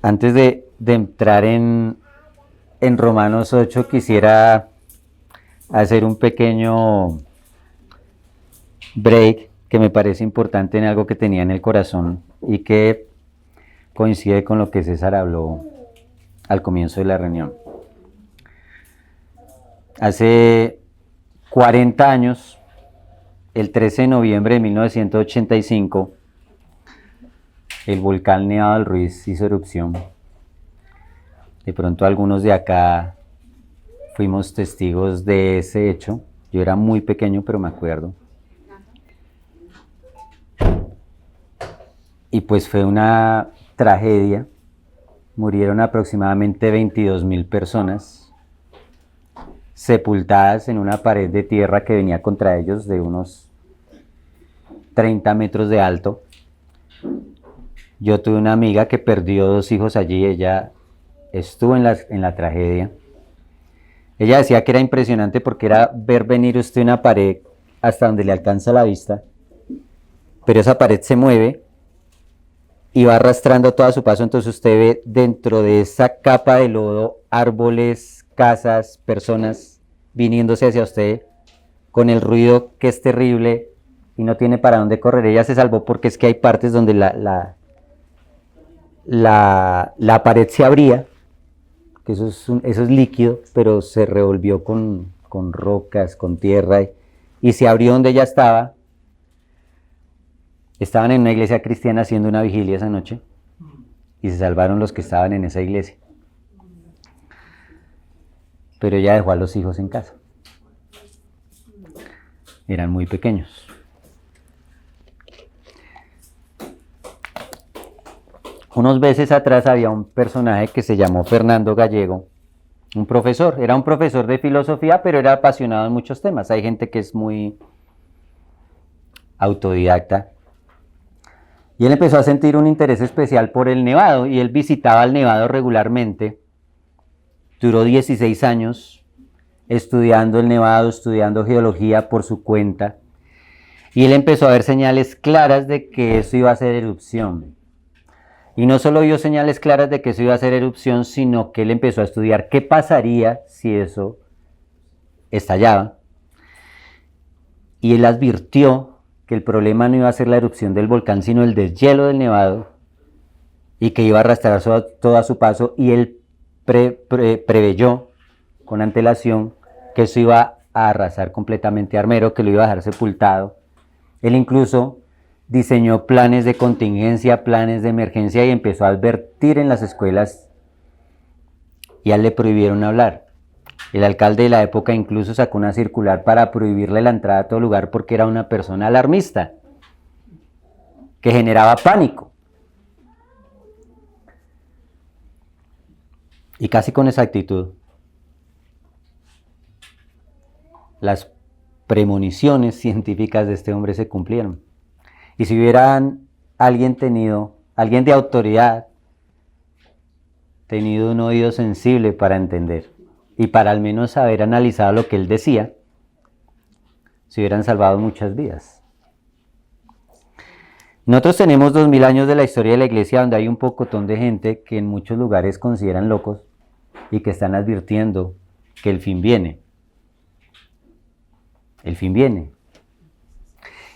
Antes de entrar en Romanos 8, quisiera hacer un pequeño break que me parece importante en algo que tenía en el corazón y que coincide con lo que César habló al comienzo de la reunión. Hace 40 años, el 13 de noviembre de 1985, el volcán Nevado del Ruiz hizo erupción. De pronto algunos de acá fuimos testigos de ese hecho. Yo era muy pequeño, pero me acuerdo. Y pues fue una tragedia. Murieron aproximadamente 22.000 personas, sepultadas en una pared de tierra que venía contra ellos de unos 30 metros de alto. Yo tuve una amiga que perdió 2 hijos allí, ella estuvo en la tragedia. Ella decía que era impresionante porque era ver venir usted una pared hasta donde le alcanza la vista, pero esa pared se mueve y va arrastrando todo a su paso, entonces usted ve dentro de esa capa de lodo árboles, casas, personas viniéndose hacia usted con el ruido que es terrible y no tiene para dónde correr. Ella se salvó porque es que hay partes donde la pared se abría, que eso es líquido, pero se revolvió con rocas, con tierra, y se abrió donde ella estaba. Estaban en una iglesia cristiana haciendo una vigilia esa noche, y se salvaron los que estaban en esa iglesia. Pero ella dejó a los hijos en casa. Eran muy pequeños. Unos meses atrás había un personaje que se llamó Fernando Gallego, un profesor, era un profesor de filosofía, pero era apasionado en muchos temas. Hay gente que es muy autodidacta. Y él empezó a sentir un interés especial por el Nevado, y él visitaba el Nevado regularmente. Duró 16 años estudiando el Nevado, estudiando geología por su cuenta, y él empezó a ver señales claras de que eso iba a ser erupción. Y no solo vio señales claras de que eso iba a ser erupción, sino que él empezó a estudiar qué pasaría si eso estallaba. Y él advirtió que el problema no iba a ser la erupción del volcán, sino el deshielo del Nevado, y que iba a arrastrar todo a su paso, y él preveyó con antelación que eso iba a arrasar completamente a Armero, que lo iba a dejar sepultado. Él incluso diseñó planes de contingencia, planes de emergencia, y empezó a advertir en las escuelas, y a él le prohibieron hablar. El alcalde de la época incluso sacó una circular para prohibirle la entrada a todo lugar porque era una persona alarmista, que generaba pánico. Y casi con exactitud, las premoniciones científicas de este hombre se cumplieron. Y si hubieran alguien de autoridad, tenido un oído sensible para entender y para al menos haber analizado lo que él decía, se hubieran salvado muchas vidas. Nosotros tenemos 2000 años de la historia de la iglesia, donde hay un pocotón de gente que en muchos lugares consideran locos y que están advirtiendo que el fin viene. El fin viene.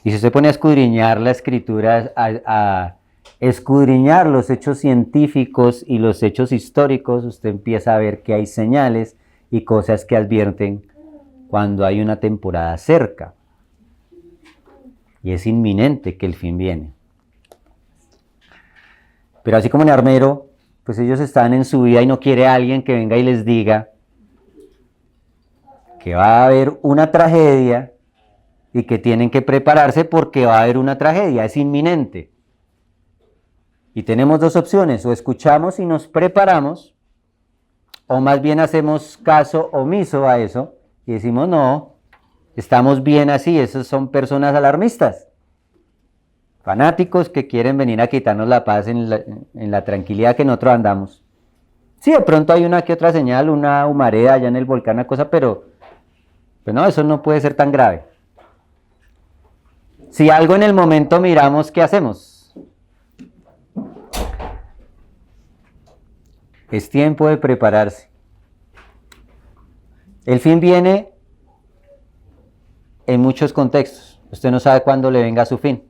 Y si se pone a escudriñar la escritura, a escudriñar los hechos científicos y los hechos históricos, usted empieza a ver que hay señales y cosas que advierten cuando hay una temporada cerca. Y es inminente que el fin viene. Pero así como en Armero, pues ellos están en su vida y no quiere alguien que venga y les diga que va a haber una tragedia y que tienen que prepararse porque va a haber una tragedia, es inminente. Y tenemos 2 opciones, o escuchamos y nos preparamos, o más bien hacemos caso omiso a eso y decimos no, estamos bien así. Esos son personas alarmistas, fanáticos que quieren venir a quitarnos la paz en la tranquilidad que nosotros andamos. Sí, de pronto hay una que otra señal, una humareda allá en el volcán, una cosa, pero no, eso no puede ser tan grave. Si algo en el momento miramos, ¿qué hacemos? Es tiempo de prepararse. El fin viene en muchos contextos. Usted no sabe cuándo le venga su fin.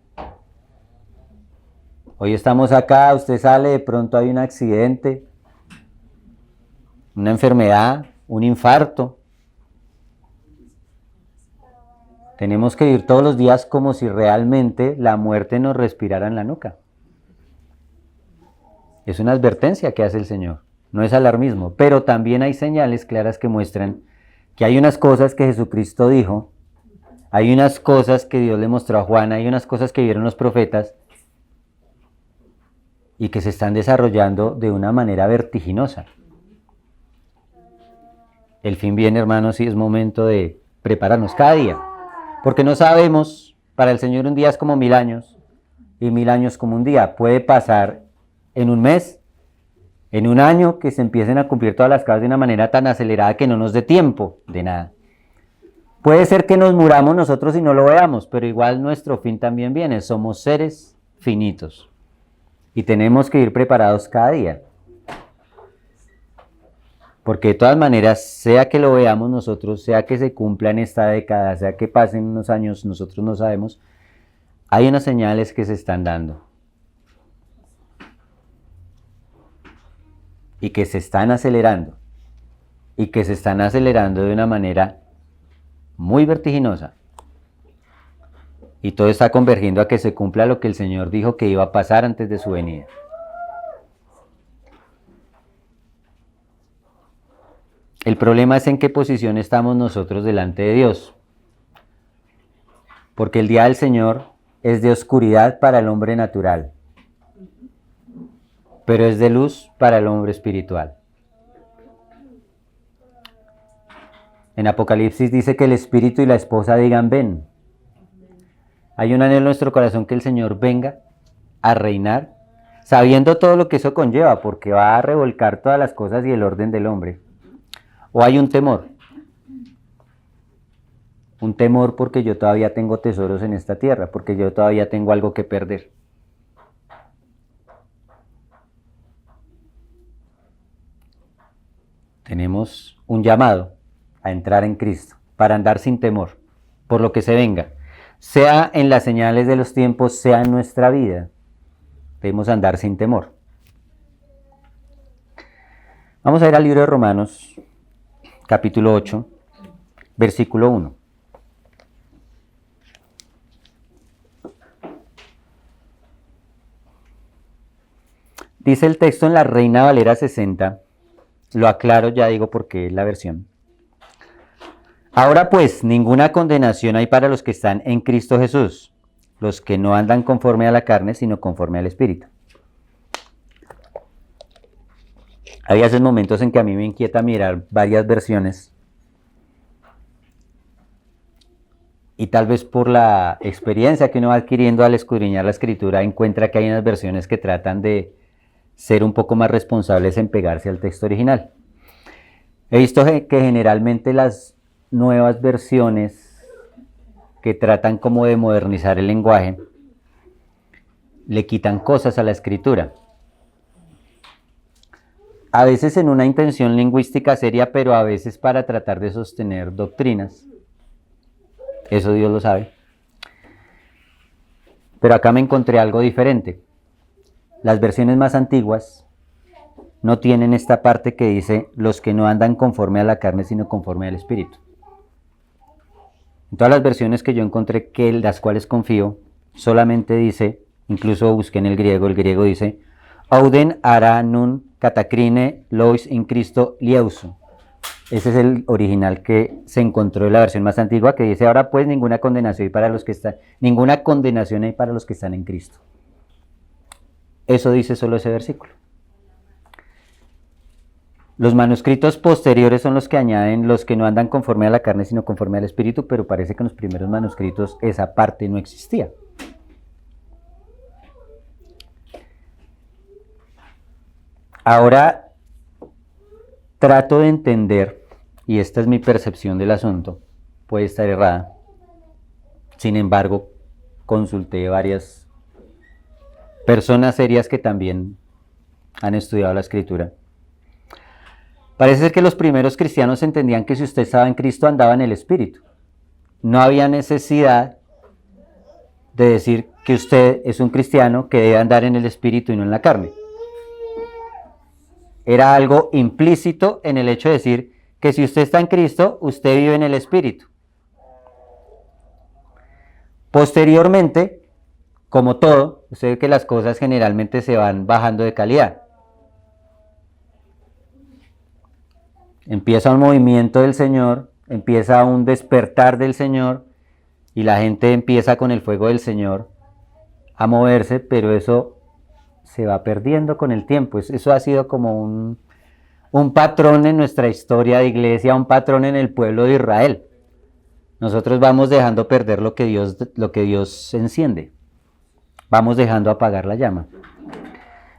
Hoy estamos acá, usted sale, de pronto hay un accidente, una enfermedad, un infarto. Tenemos que vivir todos los días como si realmente la muerte nos respirara en la nuca. Es una advertencia que hace el Señor, no es alarmismo, pero también hay señales claras que muestran que hay unas cosas que Jesucristo dijo, hay unas cosas que Dios le mostró a Juan, hay unas cosas que vieron los profetas y que se están desarrollando de una manera vertiginosa. El fin viene, hermanos, y es momento de prepararnos cada día, porque no sabemos, para el Señor un día es como 1000 años y 1000 años como un día. Puede pasar en un mes, en un año, que se empiecen a cumplir todas las cosas de una manera tan acelerada que no nos dé tiempo de nada. Puede ser que nos muramos nosotros y no lo veamos, pero igual nuestro fin también viene. Somos seres finitos y tenemos que ir preparados cada día. Porque de todas maneras, sea que lo veamos nosotros, sea que se cumpla en esta década, sea que pasen unos años, nosotros no sabemos, hay unas señales que se están dando. Y que se están acelerando. Y que se están acelerando de una manera muy vertiginosa. Y todo está convergiendo a que se cumpla lo que el Señor dijo que iba a pasar antes de su venida. El problema es en qué posición estamos nosotros delante de Dios. Porque el día del Señor es de oscuridad para el hombre natural, pero es de luz para el hombre espiritual. En Apocalipsis dice que el espíritu y la esposa digan ven. Hay un anhelo en nuestro corazón que el Señor venga a reinar, sabiendo todo lo que eso conlleva, porque va a revolcar todas las cosas y el orden del hombre. O hay un temor porque yo todavía tengo tesoros en esta tierra, porque yo todavía tengo algo que perder. Tenemos un llamado a entrar en Cristo, para andar sin temor, por lo que se venga, sea en las señales de los tiempos, sea en nuestra vida, debemos andar sin temor. Vamos a ir al libro de Romanos, capítulo 8, versículo 1. Dice el texto en la Reina Valera 60, lo aclaro, ya digo porque es la versión. Ahora pues, ninguna condenación hay para los que están en Cristo Jesús, los que no andan conforme a la carne, sino conforme al Espíritu. Hay esos momentos en que a mí me inquieta mirar varias versiones y tal vez por la experiencia que uno va adquiriendo al escudriñar la Escritura encuentra que hay unas versiones que tratan de ser un poco más responsables en pegarse al texto original. He visto que generalmente las nuevas versiones que tratan como de modernizar el lenguaje le quitan cosas a la Escritura. A veces en una intención lingüística seria, pero a veces para tratar de sostener doctrinas. Eso Dios lo sabe. Pero acá me encontré algo diferente. Las versiones más antiguas no tienen esta parte que dice los que no andan conforme a la carne, sino conforme al Espíritu. En todas las versiones que yo encontré, que las cuales confío, solamente dice, incluso busqué en el griego dice, Auden ara nun katakrine lois in Cristo lieusu. Ese es el original que se encontró en la versión más antigua, que dice, ahora pues ninguna condenación hay para los que están en Cristo. Eso dice solo ese versículo. Los manuscritos posteriores son los que añaden los que no andan conforme a la carne, sino conforme al Espíritu, pero parece que en los primeros manuscritos esa parte no existía. Ahora trato de entender, y esta es mi percepción del asunto, puede estar errada. Sin embargo, consulté varias personas serias que también han estudiado la Escritura. Parece ser que los primeros cristianos entendían que si usted estaba en Cristo andaba en el Espíritu. No había necesidad de decir que usted es un cristiano que debe andar en el Espíritu y no en la carne. Era algo implícito en el hecho de decir que si usted está en Cristo, usted vive en el Espíritu. Posteriormente, como todo, usted ve que las cosas generalmente se van bajando de calidad. Empieza un movimiento del Señor, empieza un despertar del Señor y la gente empieza con el fuego del Señor a moverse, pero eso se va perdiendo con el tiempo. Eso ha sido como un patrón en nuestra historia de iglesia, un patrón en el pueblo de Israel. Nosotros vamos dejando perder lo que Dios enciende. Vamos dejando apagar la llama.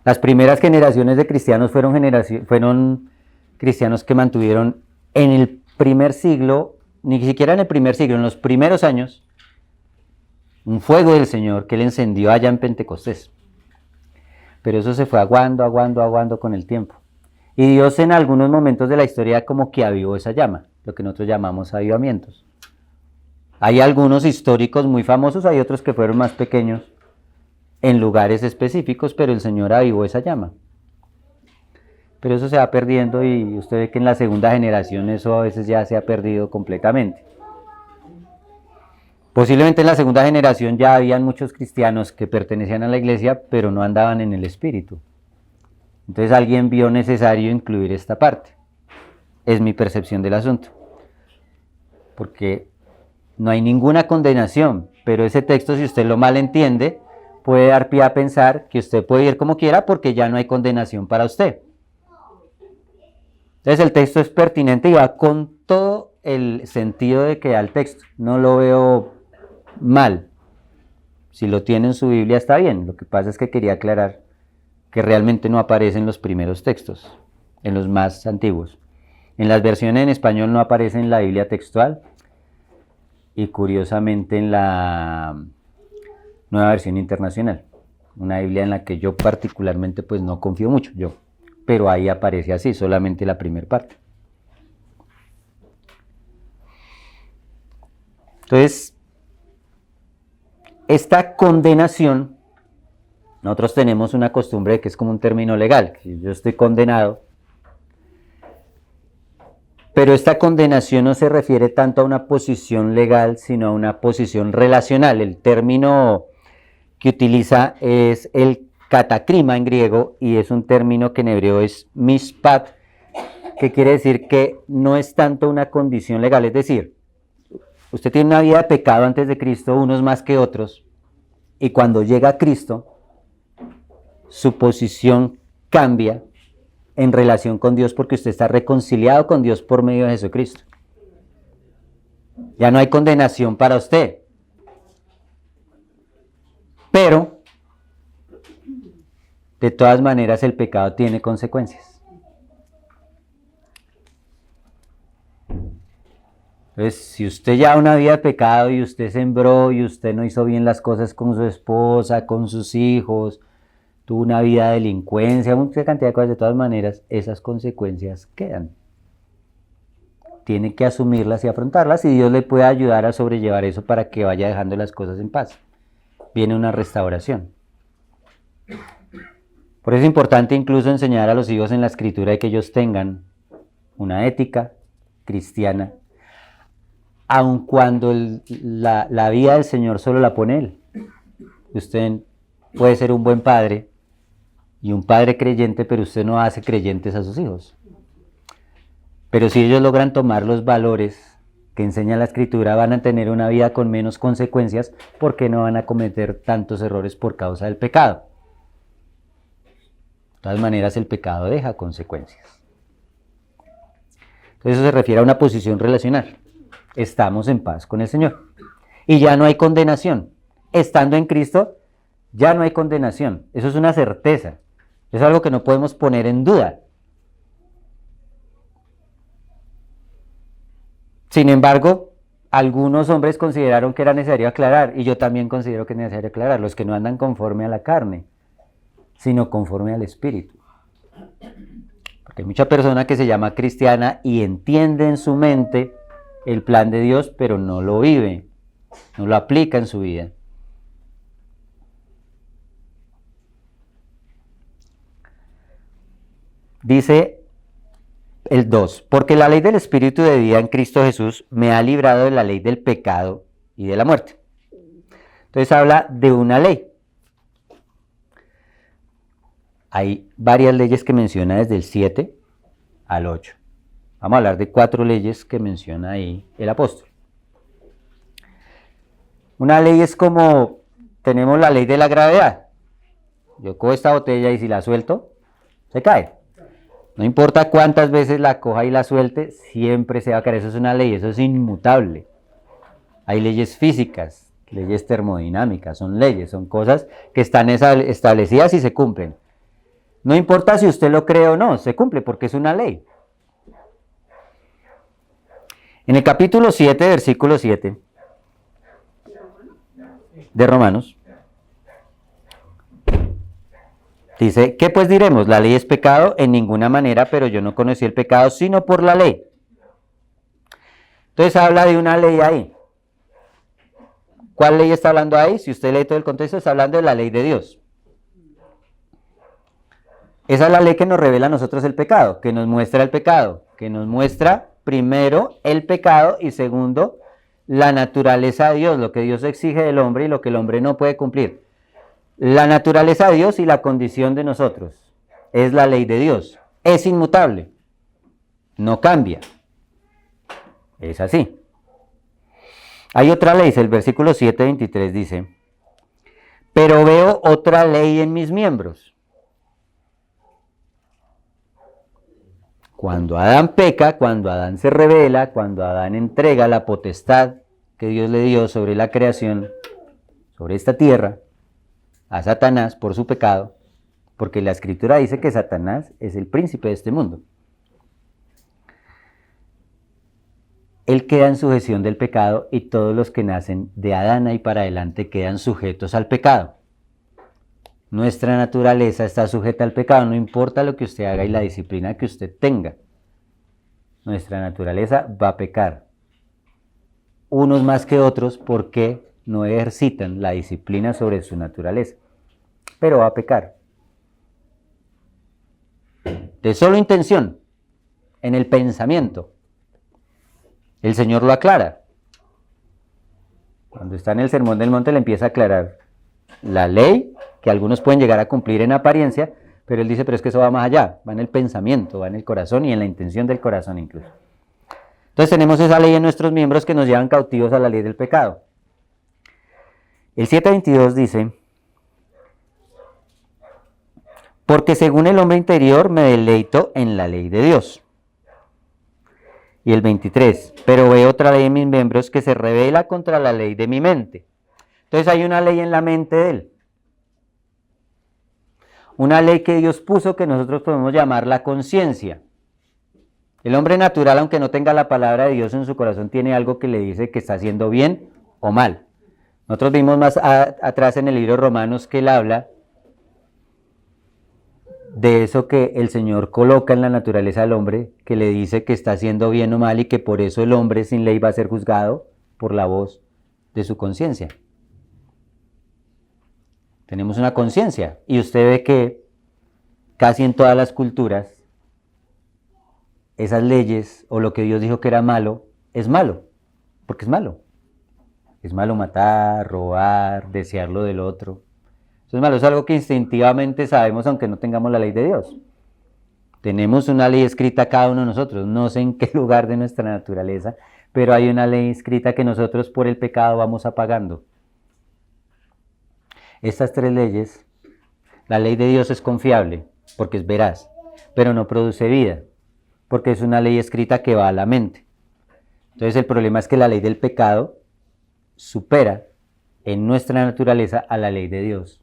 Las primeras generaciones de cristianos fueron cristianos que mantuvieron en el primer siglo, ni siquiera en el primer siglo, en los primeros años, un fuego del Señor que Él encendió allá en Pentecostés. Pero eso se fue aguando con el tiempo. Y Dios en algunos momentos de la historia como que avivó esa llama, lo que nosotros llamamos avivamientos. Hay algunos históricos muy famosos, hay otros que fueron más pequeños en lugares específicos, pero el Señor avivó esa llama. Pero eso se va perdiendo y usted ve que en la segunda generación eso a veces ya se ha perdido completamente. Posiblemente en la segunda generación ya habían muchos cristianos que pertenecían a la iglesia, pero no andaban en el Espíritu. Entonces alguien vio necesario incluir esta parte. Es mi percepción del asunto. Porque no hay ninguna condenación, pero ese texto, si usted lo malentiende, puede dar pie a pensar que usted puede ir como quiera porque ya no hay condenación para usted. Entonces el texto es pertinente y va con todo el sentido de que da el texto. No lo veo mal. Si lo tiene en su Biblia está bien. Lo que pasa es que quería aclarar que realmente no aparece en los primeros textos, en los más antiguos. En las versiones en español no aparece en la Biblia textual y curiosamente en la Nueva Versión Internacional. Una Biblia en la que yo particularmente pues no confío mucho, pero ahí aparece así, solamente la primera parte. Entonces, esta condenación, nosotros tenemos una costumbre que es como un término legal, que yo estoy condenado, pero esta condenación no se refiere tanto a una posición legal, sino a una posición relacional. El término que utiliza es el catacrima en griego y es un término que en hebreo es mishpat, que quiere decir que no es tanto una condición legal, es decir, usted tiene una vida de pecado antes de Cristo, unos más que otros, y cuando llega a Cristo, su posición cambia en relación con Dios porque usted está reconciliado con Dios por medio de Jesucristo. Ya no hay condenación para usted. Pero, de todas maneras, el pecado tiene consecuencias. Entonces, si usted lleva una vida de pecado y usted sembró y usted no hizo bien las cosas con su esposa, con sus hijos, tuvo una vida de delincuencia, mucha cantidad de cosas, de todas maneras, esas consecuencias quedan. Tiene que asumirlas y afrontarlas y Dios le puede ayudar a sobrellevar eso para que vaya dejando las cosas en paz. Viene una restauración. Por eso es importante incluso enseñar a los hijos en la escritura de que ellos tengan una ética cristiana, aun cuando la vida del Señor solo la pone Él. Usted puede ser un buen padre y un padre creyente, pero usted no hace creyentes a sus hijos. Pero si ellos logran tomar los valores que enseña la Escritura, van a tener una vida con menos consecuencias porque no van a cometer tantos errores por causa del pecado. De todas maneras, el pecado deja consecuencias. Entonces eso se refiere a una posición relacional. Estamos en paz con el Señor. Y ya no hay condenación. Estando en Cristo, ya no hay condenación. Eso es una certeza. Es algo que no podemos poner en duda. Sin embargo, algunos hombres consideraron que era necesario aclarar, y yo también considero que es necesario aclarar, los que no andan conforme a la carne, sino conforme al Espíritu. Porque hay mucha persona que se llama cristiana y entiende en su mente el plan de Dios, pero no lo vive, no lo aplica en su vida. Dice el 2, porque la ley del Espíritu de vida en Cristo Jesús me ha librado de la ley del pecado y de la muerte. Entonces habla de una ley. Hay varias leyes que menciona desde el 7 al 8. Vamos a hablar de 4 leyes que menciona ahí el apóstol. Una ley es como, tenemos la ley de la gravedad. Yo cojo esta botella y si la suelto, se cae. No importa cuántas veces la coja y la suelte, siempre se va a caer. Eso es una ley, eso es inmutable. Hay leyes físicas, leyes termodinámicas, son leyes, son cosas que están establecidas y se cumplen. No importa si usted lo cree o no, se cumple porque es una ley. En el capítulo 7, versículo 7 de Romanos, dice, ¿qué pues diremos? ¿La ley es pecado? En ninguna manera, pero yo no conocí el pecado sino por la ley. Entonces habla de una ley ahí. ¿Cuál ley está hablando ahí? Si usted lee todo el contexto, está hablando de la ley de Dios. Esa es la ley que nos revela a nosotros el pecado, que nos muestra el pecado, que nos muestra primero el pecado y segundo, la naturaleza de Dios, lo que Dios exige del hombre y lo que el hombre no puede cumplir. La naturaleza de Dios y la condición de nosotros es la ley de Dios. Es inmutable, no cambia. Es así. Hay otra ley, el versículo 7:23 dice, pero veo otra ley en mis miembros. Cuando Adán peca, cuando Adán se rebela, cuando Adán entrega la potestad que Dios le dio sobre la creación, sobre esta tierra, a Satanás por su pecado, porque la Escritura dice que Satanás es el príncipe de este mundo. Él queda en sujeción del pecado y todos los que nacen de Adán y para adelante quedan sujetos al pecado. Nuestra naturaleza está sujeta al pecado, no importa lo que usted haga y la disciplina que usted tenga. Nuestra naturaleza va a pecar. Unos más que otros porque no ejercitan la disciplina sobre su naturaleza, pero va a pecar. De solo intención, en el pensamiento. El Señor lo aclara. Cuando está en el Sermón del Monte le empieza a aclarar la ley, que algunos pueden llegar a cumplir en apariencia, pero él dice, pero es que eso va más allá, va en el pensamiento, va en el corazón y en la intención del corazón incluso. Entonces tenemos esa ley en nuestros miembros que nos llevan cautivos a la ley del pecado. El 7:22 dice, porque según el hombre interior me deleito en la ley de Dios. Y el 23, pero veo otra ley en mis miembros que se rebela contra la ley de mi mente. Entonces hay una ley en la mente de él. Una ley que Dios puso que nosotros podemos llamar la conciencia. El hombre natural, aunque no tenga la palabra de Dios en su corazón, tiene algo que le dice que está haciendo bien o mal. Nosotros vimos más atrás en el libro de Romanos que él habla de eso que el Señor coloca en la naturaleza del hombre, que le dice que está haciendo bien o mal y que por eso el hombre sin ley va a ser juzgado por la voz de su conciencia. Tenemos una conciencia y usted ve que casi en todas las culturas esas leyes o lo que Dios dijo que era malo, es malo, porque es malo. Es malo matar, robar, desear lo del otro. Eso es malo, es algo que instintivamente sabemos aunque no tengamos la ley de Dios. Tenemos una ley escrita cada uno de nosotros, no sé en qué lugar de nuestra naturaleza, pero hay una ley escrita que nosotros por el pecado vamos apagando. Estas 3 leyes, la ley de Dios es confiable, porque es veraz, pero no produce vida, porque es una ley escrita que va a la mente. Entonces el problema es que la ley del pecado supera en nuestra naturaleza a la ley de Dios.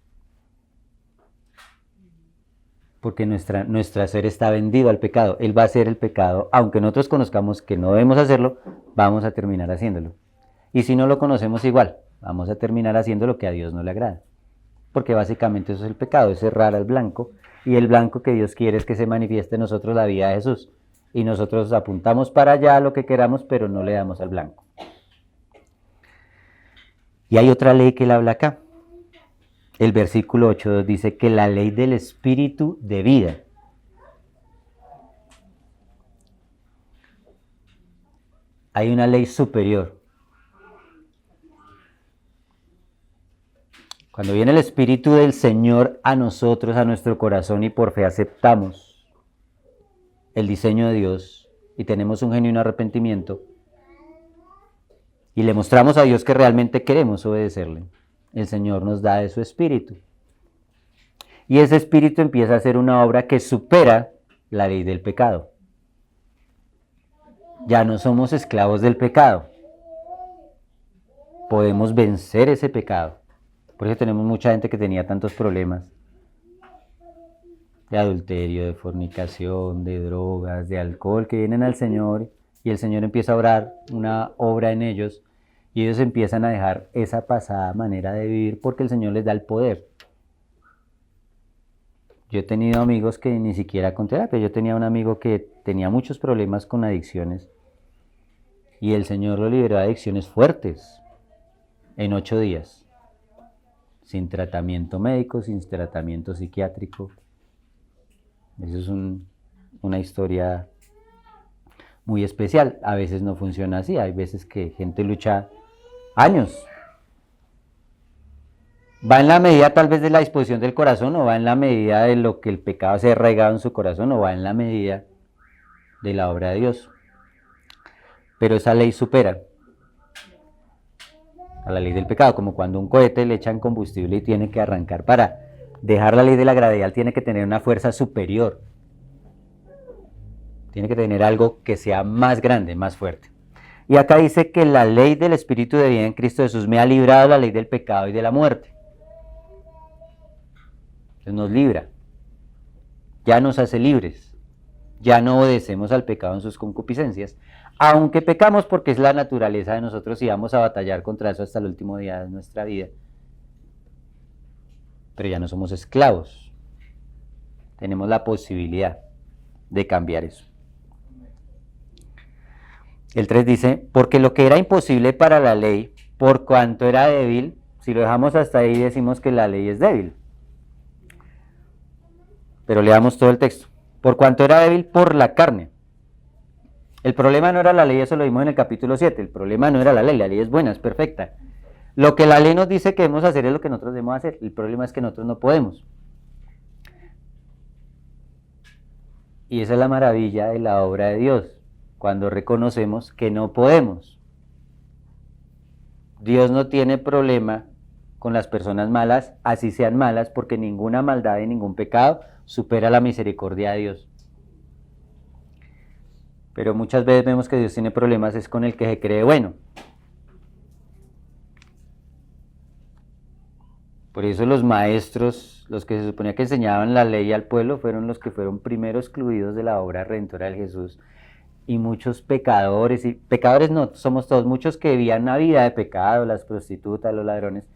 Porque nuestro ser está vendido al pecado. Él va a hacer el pecado, aunque nosotros conozcamos que no debemos hacerlo, vamos a terminar haciéndolo. Y si no lo conocemos igual, vamos a terminar haciendo lo que a Dios no le agrada. porque básicamente eso es el pecado, es cerrar al blanco, y el blanco que Dios quiere es que se manifieste en nosotros la vida de Jesús, y nosotros apuntamos para allá lo que queramos, pero no le damos al blanco. Y hay otra ley que él habla acá. El versículo 8 dice que la ley del espíritu de vida. Hay una ley superior. Cuando viene el Espíritu del Señor a nosotros, a nuestro corazón, y por fe aceptamos el diseño de Dios y tenemos un genuino arrepentimiento y le mostramos a Dios que realmente queremos obedecerle, el Señor nos da de su Espíritu. Y ese Espíritu empieza a hacer una obra que supera la ley del pecado. Ya no somos esclavos del pecado. Podemos vencer ese pecado. Por eso tenemos mucha gente que tenía tantos problemas de adulterio, de fornicación, de drogas, de alcohol, que vienen al Señor y el Señor empieza a obrar una obra en ellos y ellos empiezan a dejar esa pasada manera de vivir porque el Señor les da el poder. Yo he tenido amigos que ni siquiera con terapia, yo tenía un amigo que tenía muchos problemas con adicciones y el Señor lo liberó de adicciones fuertes en 8 días. Sin tratamiento médico, sin tratamiento psiquiátrico. Eso es una historia muy especial. A veces no funciona así, hay veces que gente lucha años. Va en la medida tal vez de la disposición del corazón, o va en la medida de lo que el pecado se ha arraigado en su corazón, o va en la medida de la obra de Dios. Pero esa ley supera a la ley del pecado, como cuando un cohete le echan combustible y tiene que arrancar. Para dejar la ley de la gravedad tiene que tener una fuerza superior, tiene que tener algo que sea más grande, más fuerte. Y acá dice que la ley del Espíritu de vida en Cristo Jesús me ha librado de la ley del pecado y de la muerte. Entonces nos libra, ya nos hace libres, ya no obedecemos al pecado en sus concupiscencias, aunque pecamos porque es la naturaleza de nosotros y vamos a batallar contra eso hasta el último día de nuestra vida. Pero ya no somos esclavos. Tenemos la posibilidad de cambiar eso. El 3 dice, porque lo que era imposible para la ley, por cuanto era débil, si lo dejamos hasta ahí decimos que la ley es débil. Pero leamos todo el texto. Por cuanto era débil por la carne. El problema no era la ley, eso lo vimos en el capítulo 7, el problema no era la ley es buena, es perfecta. Lo que la ley nos dice que debemos hacer es lo que nosotros debemos hacer, el problema es que nosotros no podemos. Y esa es la maravilla de la obra de Dios, cuando reconocemos que no podemos. Dios no tiene problema con las personas malas, así sean malas, porque ninguna maldad y ningún pecado supera la misericordia de Dios. Pero muchas veces vemos que Dios tiene problemas es con el que se cree bueno. Por eso los maestros, los que se suponía que enseñaban la ley al pueblo, fueron los que fueron primero excluidos de la obra redentora de Jesús. Y muchos pecadores, y pecadores no, somos todos, muchos que vivían una vida de pecado, las prostitutas, los ladrones,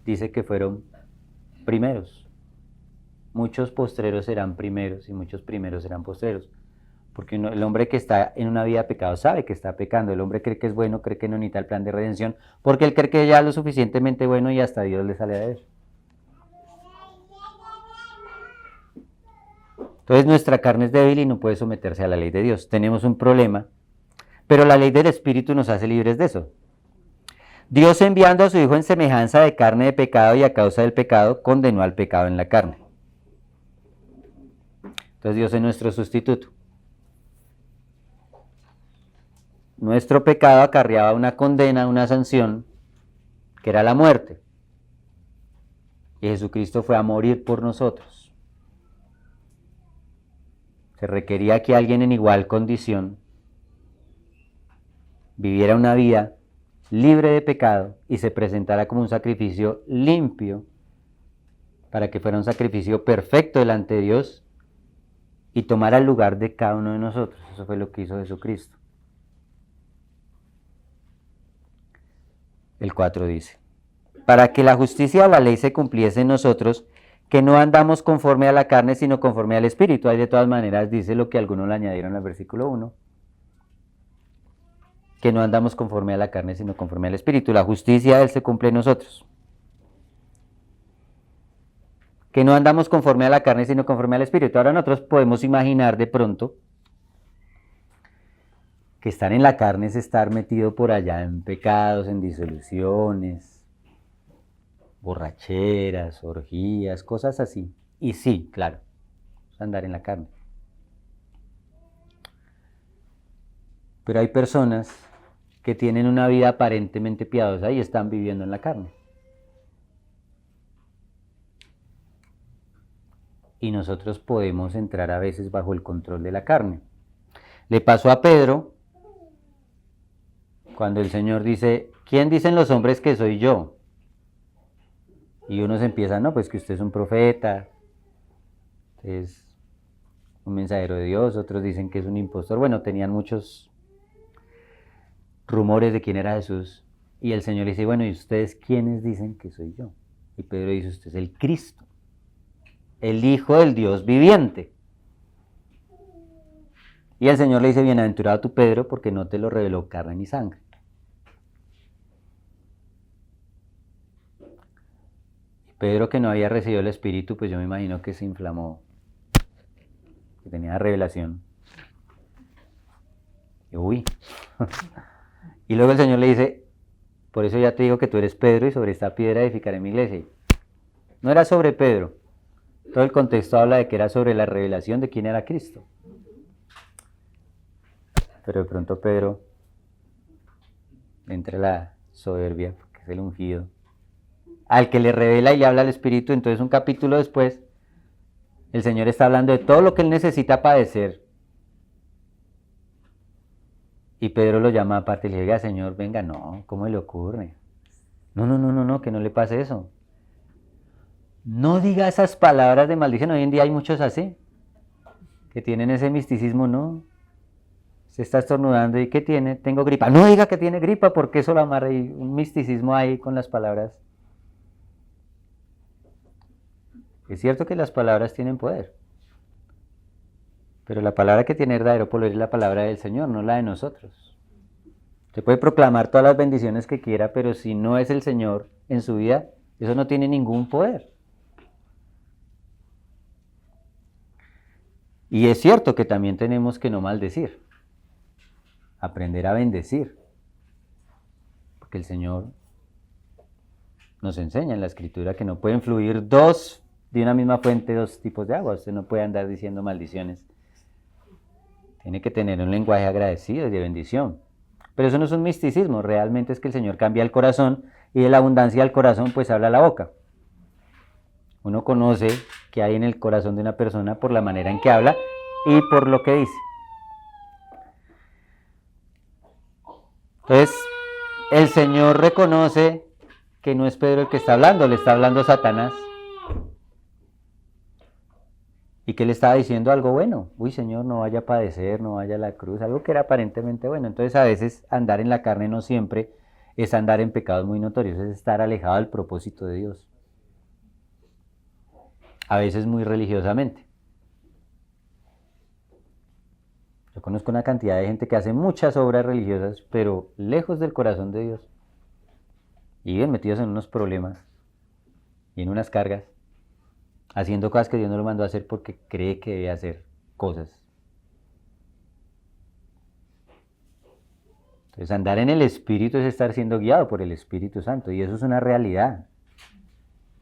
dice que fueron primeros. Muchos postreros serán primeros y muchos primeros serán postreros. Porque el hombre que está en una vida de pecado sabe que está pecando. El hombre cree que es bueno, cree que no necesita el plan de redención, porque él cree que ya es lo suficientemente bueno y hasta Dios le sale a él. Entonces nuestra carne es débil y no puede someterse a la ley de Dios. Tenemos un problema, pero la ley del Espíritu nos hace libres de eso. Dios, enviando a su Hijo en semejanza de carne de pecado y a causa del pecado, condenó al pecado en la carne. Entonces Dios es nuestro sustituto. Nuestro pecado acarreaba una condena, una sanción, que era la muerte. Y Jesucristo fue a morir por nosotros. Se requería que alguien en igual condición viviera una vida libre de pecado y se presentara como un sacrificio limpio, para que fuera un sacrificio perfecto delante de Dios y tomara el lugar de cada uno de nosotros. Eso fue lo que hizo Jesucristo. El 4 dice, para que la justicia de la ley se cumpliese en nosotros, que no andamos conforme a la carne, sino conforme al Espíritu. Ahí de todas maneras dice lo que algunos le añadieron al versículo 1, que no andamos conforme a la carne, sino conforme al Espíritu. La justicia de Él se cumple en nosotros. Que no andamos conforme a la carne, sino conforme al Espíritu. Ahora nosotros podemos imaginar de pronto que estar en la carne es estar metido por allá en pecados, en disoluciones, borracheras, orgías, cosas así. Y sí, claro, es andar en la carne. Pero hay personas que tienen una vida aparentemente piadosa y están viviendo en la carne. Y nosotros podemos entrar a veces bajo el control de la carne. Le pasó a Pedro cuando el Señor dice, ¿quién dicen los hombres que soy yo? Y unos empiezan, no, pues que usted es un profeta, es un mensajero de Dios, otros dicen que es un impostor. Bueno, tenían muchos rumores de quién era Jesús. Y el Señor le dice, bueno, ¿y ustedes quiénes dicen que soy yo? Y Pedro dice, usted es el Cristo, el Hijo del Dios viviente. Y el Señor le dice, bienaventurado tú, Pedro, porque no te lo reveló carne ni sangre. Y Pedro, que no había recibido el Espíritu, pues yo me imagino que se inflamó, que tenía revelación. Y uy. Y luego el Señor le dice, por eso ya te digo que tú eres Pedro y sobre esta piedra edificaré mi iglesia. No era sobre Pedro. Todo el contexto habla de que era sobre la revelación de quién era Cristo. Pero de pronto Pedro entra la soberbia, porque es el ungido, al que le revela y le habla al Espíritu. Entonces un capítulo después, el Señor está hablando de todo lo que él necesita padecer. Y Pedro lo llama aparte y le dice, Señor, venga, no, ¿cómo le ocurre? No, que no le pase eso. No diga esas palabras de maldición. Hoy en día hay muchos así, que tienen ese misticismo, no. Se está estornudando y ¿qué tiene? Tengo gripa. No diga que tiene gripa porque eso lo amarra y un misticismo ahí con las palabras. Es cierto que las palabras tienen poder, pero la palabra que tiene verdadero poder es la palabra del Señor, no la de nosotros. Se puede proclamar todas las bendiciones que quiera, pero si no es el Señor en su vida, eso no tiene ningún poder. Y es cierto que también tenemos que no maldecir, aprender a bendecir, porque el Señor nos enseña en la Escritura que no pueden fluir de una misma fuente dos tipos de agua. Usted no puede andar diciendo maldiciones. Tiene que tener un lenguaje agradecido y de bendición. Pero eso no es un misticismo, realmente es que el Señor cambia el corazón y de la abundancia del corazón pues habla la boca. Uno conoce qué hay en el corazón de una persona por la manera en que habla y por lo que dice. Entonces, el Señor reconoce que no es Pedro el que está hablando, le está hablando Satanás. Y que le estaba diciendo algo bueno. Uy, Señor, no vaya a padecer, no vaya a la cruz, algo que era aparentemente bueno. Entonces, a veces andar en la carne no siempre es andar en pecados muy notorios, es estar alejado del propósito de Dios. A veces muy religiosamente. Yo conozco una cantidad de gente que hace muchas obras religiosas, pero lejos del corazón de Dios. Y viven metidos en unos problemas y en unas cargas, haciendo cosas que Dios no lo mandó a hacer porque cree que debe hacer cosas. Entonces, andar en el Espíritu es estar siendo guiado por el Espíritu Santo, y eso es una realidad.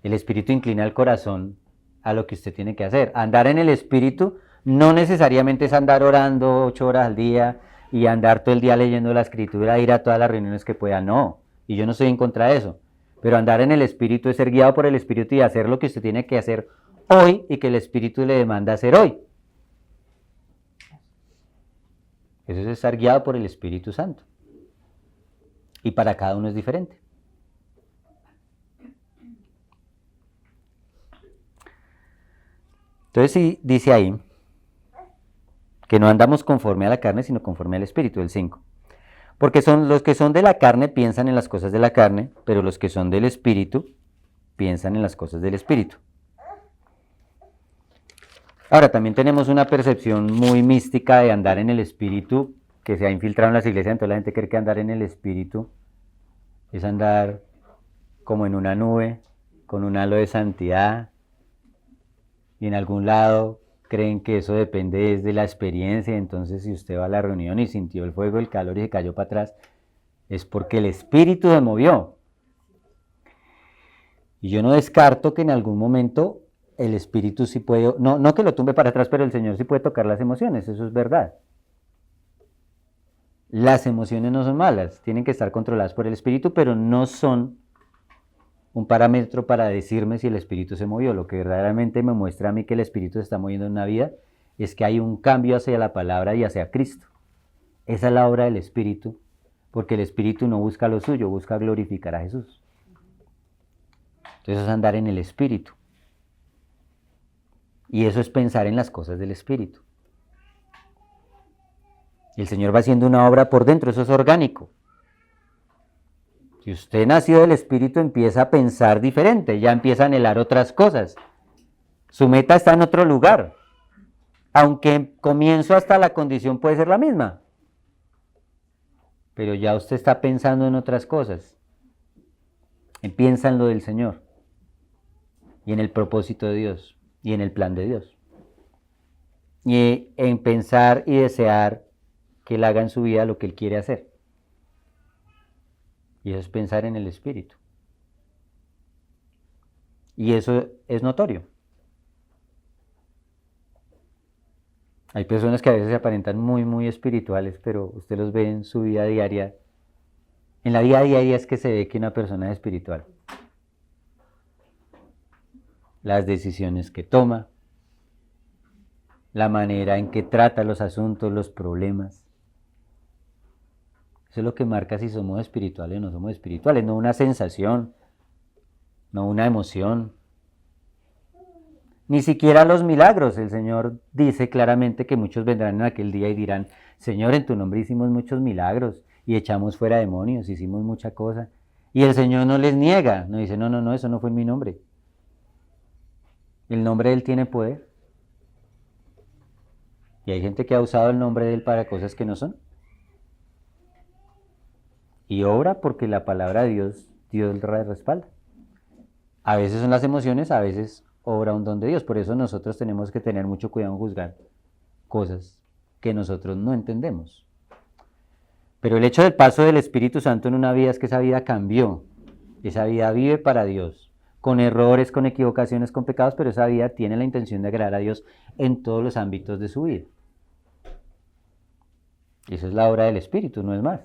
El Espíritu inclina el corazón a lo que usted tiene que hacer. Andar en el Espíritu no necesariamente es andar orando 8 horas al día y andar todo el día leyendo la Escritura, ir a todas las reuniones que pueda, no. Y yo no estoy en contra de eso. Pero andar en el Espíritu es ser guiado por el Espíritu y hacer lo que usted tiene que hacer hoy y que el Espíritu le demanda hacer hoy. Eso es estar guiado por el Espíritu Santo. Y para cada uno es diferente. Entonces sí dice ahí que no andamos conforme a la carne, sino conforme al Espíritu, el 5. Porque son los que son de la carne piensan en las cosas de la carne, pero los que son del espíritu piensan en las cosas del espíritu. Ahora, también tenemos una percepción muy mística de andar en el espíritu, que se ha infiltrado en las iglesias, entonces la gente cree que andar en el espíritu es andar como en una nube, con un halo de santidad, y en algún lado creen que eso depende de la experiencia, entonces si usted va a la reunión y sintió el fuego, el calor y se cayó para atrás, es porque el espíritu se movió. Y yo no descarto que en algún momento el espíritu sí puede, no que lo tumbe para atrás, pero el Señor sí puede tocar las emociones, eso es verdad. Las emociones no son malas, tienen que estar controladas por el espíritu, pero no son un parámetro para decirme si el espíritu se movió. Lo que verdaderamente me muestra a mí que el espíritu se está moviendo en una vida es que hay un cambio hacia la palabra y hacia Cristo. Esa es la obra del espíritu, porque el espíritu no busca lo suyo, busca glorificar a Jesús. Entonces es andar en el espíritu. Y eso es pensar en las cosas del espíritu. Y el Señor va haciendo una obra por dentro, eso es orgánico. Si usted nació del espíritu, empieza a pensar diferente, ya empieza a anhelar otras cosas. Su meta está en otro lugar. Aunque en comienzo hasta la condición puede ser la misma. Pero ya usted está pensando en otras cosas. Piensa en lo del Señor. Y en el propósito de Dios. Y en el plan de Dios. Y en pensar y desear que Él haga en su vida lo que Él quiere hacer. Y eso es pensar en el espíritu. Y eso es notorio. Hay personas que a veces se aparentan muy, muy espirituales, pero usted los ve en su vida diaria. En la vida diaria es que se ve que una persona es espiritual. Las decisiones que toma, la manera en que trata los asuntos, los problemas. Eso es lo que marca si somos espirituales o no somos espirituales, no una sensación, no una emoción. Ni siquiera los milagros. El Señor dice claramente que muchos vendrán en aquel día y dirán, Señor, en tu nombre hicimos muchos milagros y echamos fuera demonios, hicimos mucha cosa. Y el Señor no les niega, no dice, no, eso no fue en mi nombre. El nombre de Él tiene poder. Y hay gente que ha usado el nombre de Él para cosas que no son. Y obra porque la palabra de Dios respalda. A veces son las emociones, a veces obra un don de Dios. Por eso nosotros tenemos que tener mucho cuidado en juzgar cosas que nosotros no entendemos. Pero el hecho del paso del Espíritu Santo en una vida es que esa vida cambió. Esa vida vive para Dios, con errores, con equivocaciones, con pecados, pero esa vida tiene la intención de agradar a Dios en todos los ámbitos de su vida. Y esa es la obra del Espíritu, no es más.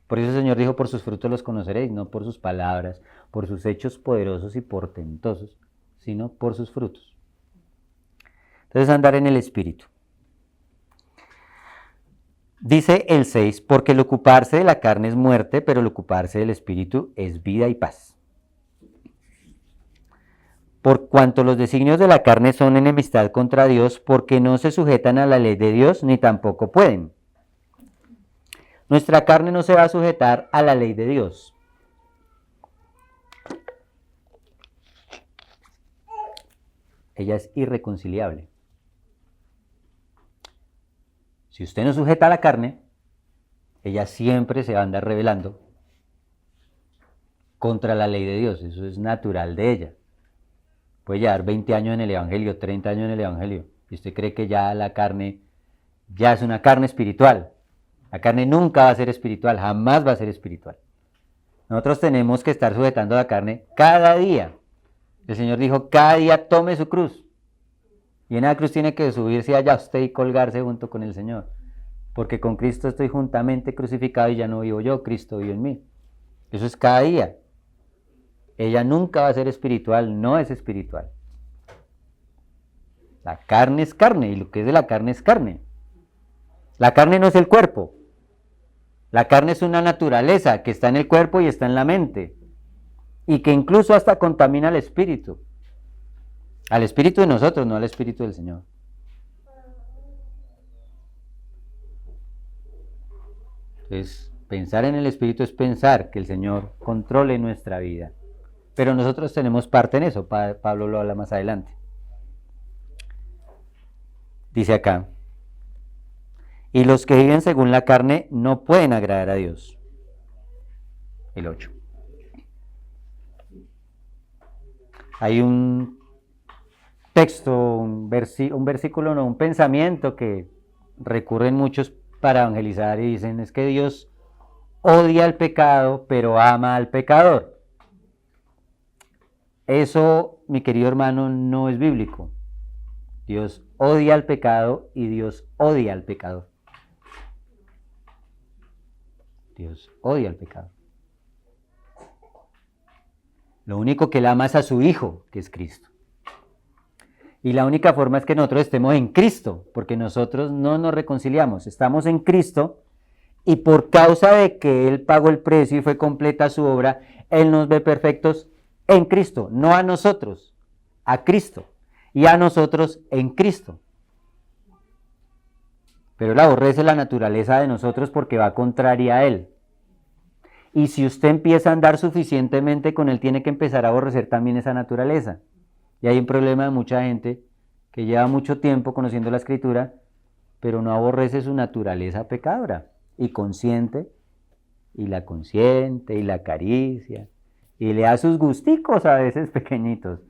Por eso el Señor dijo, por sus frutos los conoceréis, no por sus palabras, por sus hechos poderosos y portentosos, sino por sus frutos. Entonces andar en el Espíritu. Dice el 6, porque el ocuparse de la carne es muerte, pero el ocuparse del Espíritu es vida y paz. Por cuanto los designios de la carne son enemistad contra Dios, porque no se sujetan a la ley de Dios, ni tampoco pueden. Nuestra carne no se va a sujetar a la ley de Dios. Ella es irreconciliable. Si usted no sujeta a la carne, ella siempre se va a andar rebelando contra la ley de Dios. Eso es natural de ella. Puede llevar 20 años en el Evangelio, 30 años en el Evangelio, y usted cree que ya la carne, ya es una carne espiritual. La carne nunca va a ser espiritual, jamás va a ser espiritual. Nosotros tenemos que estar sujetando a la carne cada día. El Señor dijo, cada día tome su cruz. Y en la cruz tiene que subirse allá usted y colgarse junto con el Señor. Porque con Cristo estoy juntamente crucificado y ya no vivo yo, Cristo vive en mí. Eso es cada día. Ella nunca va a ser espiritual, no es espiritual. La carne es carne y lo que es de la carne es carne. La carne no es el cuerpo. La carne es una naturaleza que está en el cuerpo y está en la mente. Y que incluso hasta contamina al espíritu. Al espíritu de nosotros, no al espíritu del Señor. Entonces, Pensar en el Espíritu es pensar que el Señor controle nuestra vida. Pero nosotros tenemos parte en eso, Pablo lo habla más adelante. Dice acá, y los que viven según la carne no pueden agradar a Dios. El 8. Hay un texto, un versículo, no, un pensamiento que recurren muchos para evangelizar y dicen, es que Dios odia al pecado, pero ama al pecador. Eso, mi querido hermano, no es bíblico. Dios odia al pecado y Dios odia al pecador. Dios odia al pecado. Lo único que Él ama es a su Hijo, que es Cristo. Y la única forma es que nosotros estemos en Cristo, porque nosotros no nos reconciliamos, estamos en Cristo, y por causa de que Él pagó el precio y fue completa su obra, Él nos ve perfectos en Cristo, no a nosotros, a Cristo, y a nosotros en Cristo. Pero Él aborrece la naturaleza de nosotros porque va contraria a Él. Y si usted empieza a andar suficientemente con Él, tiene que empezar a aborrecer también esa naturaleza. Y hay un problema de mucha gente que lleva mucho tiempo conociendo la Escritura, pero no aborrece su naturaleza pecadora, y consciente, y la consiente, y la acaricia, y le da sus gusticos a veces pequeñitos.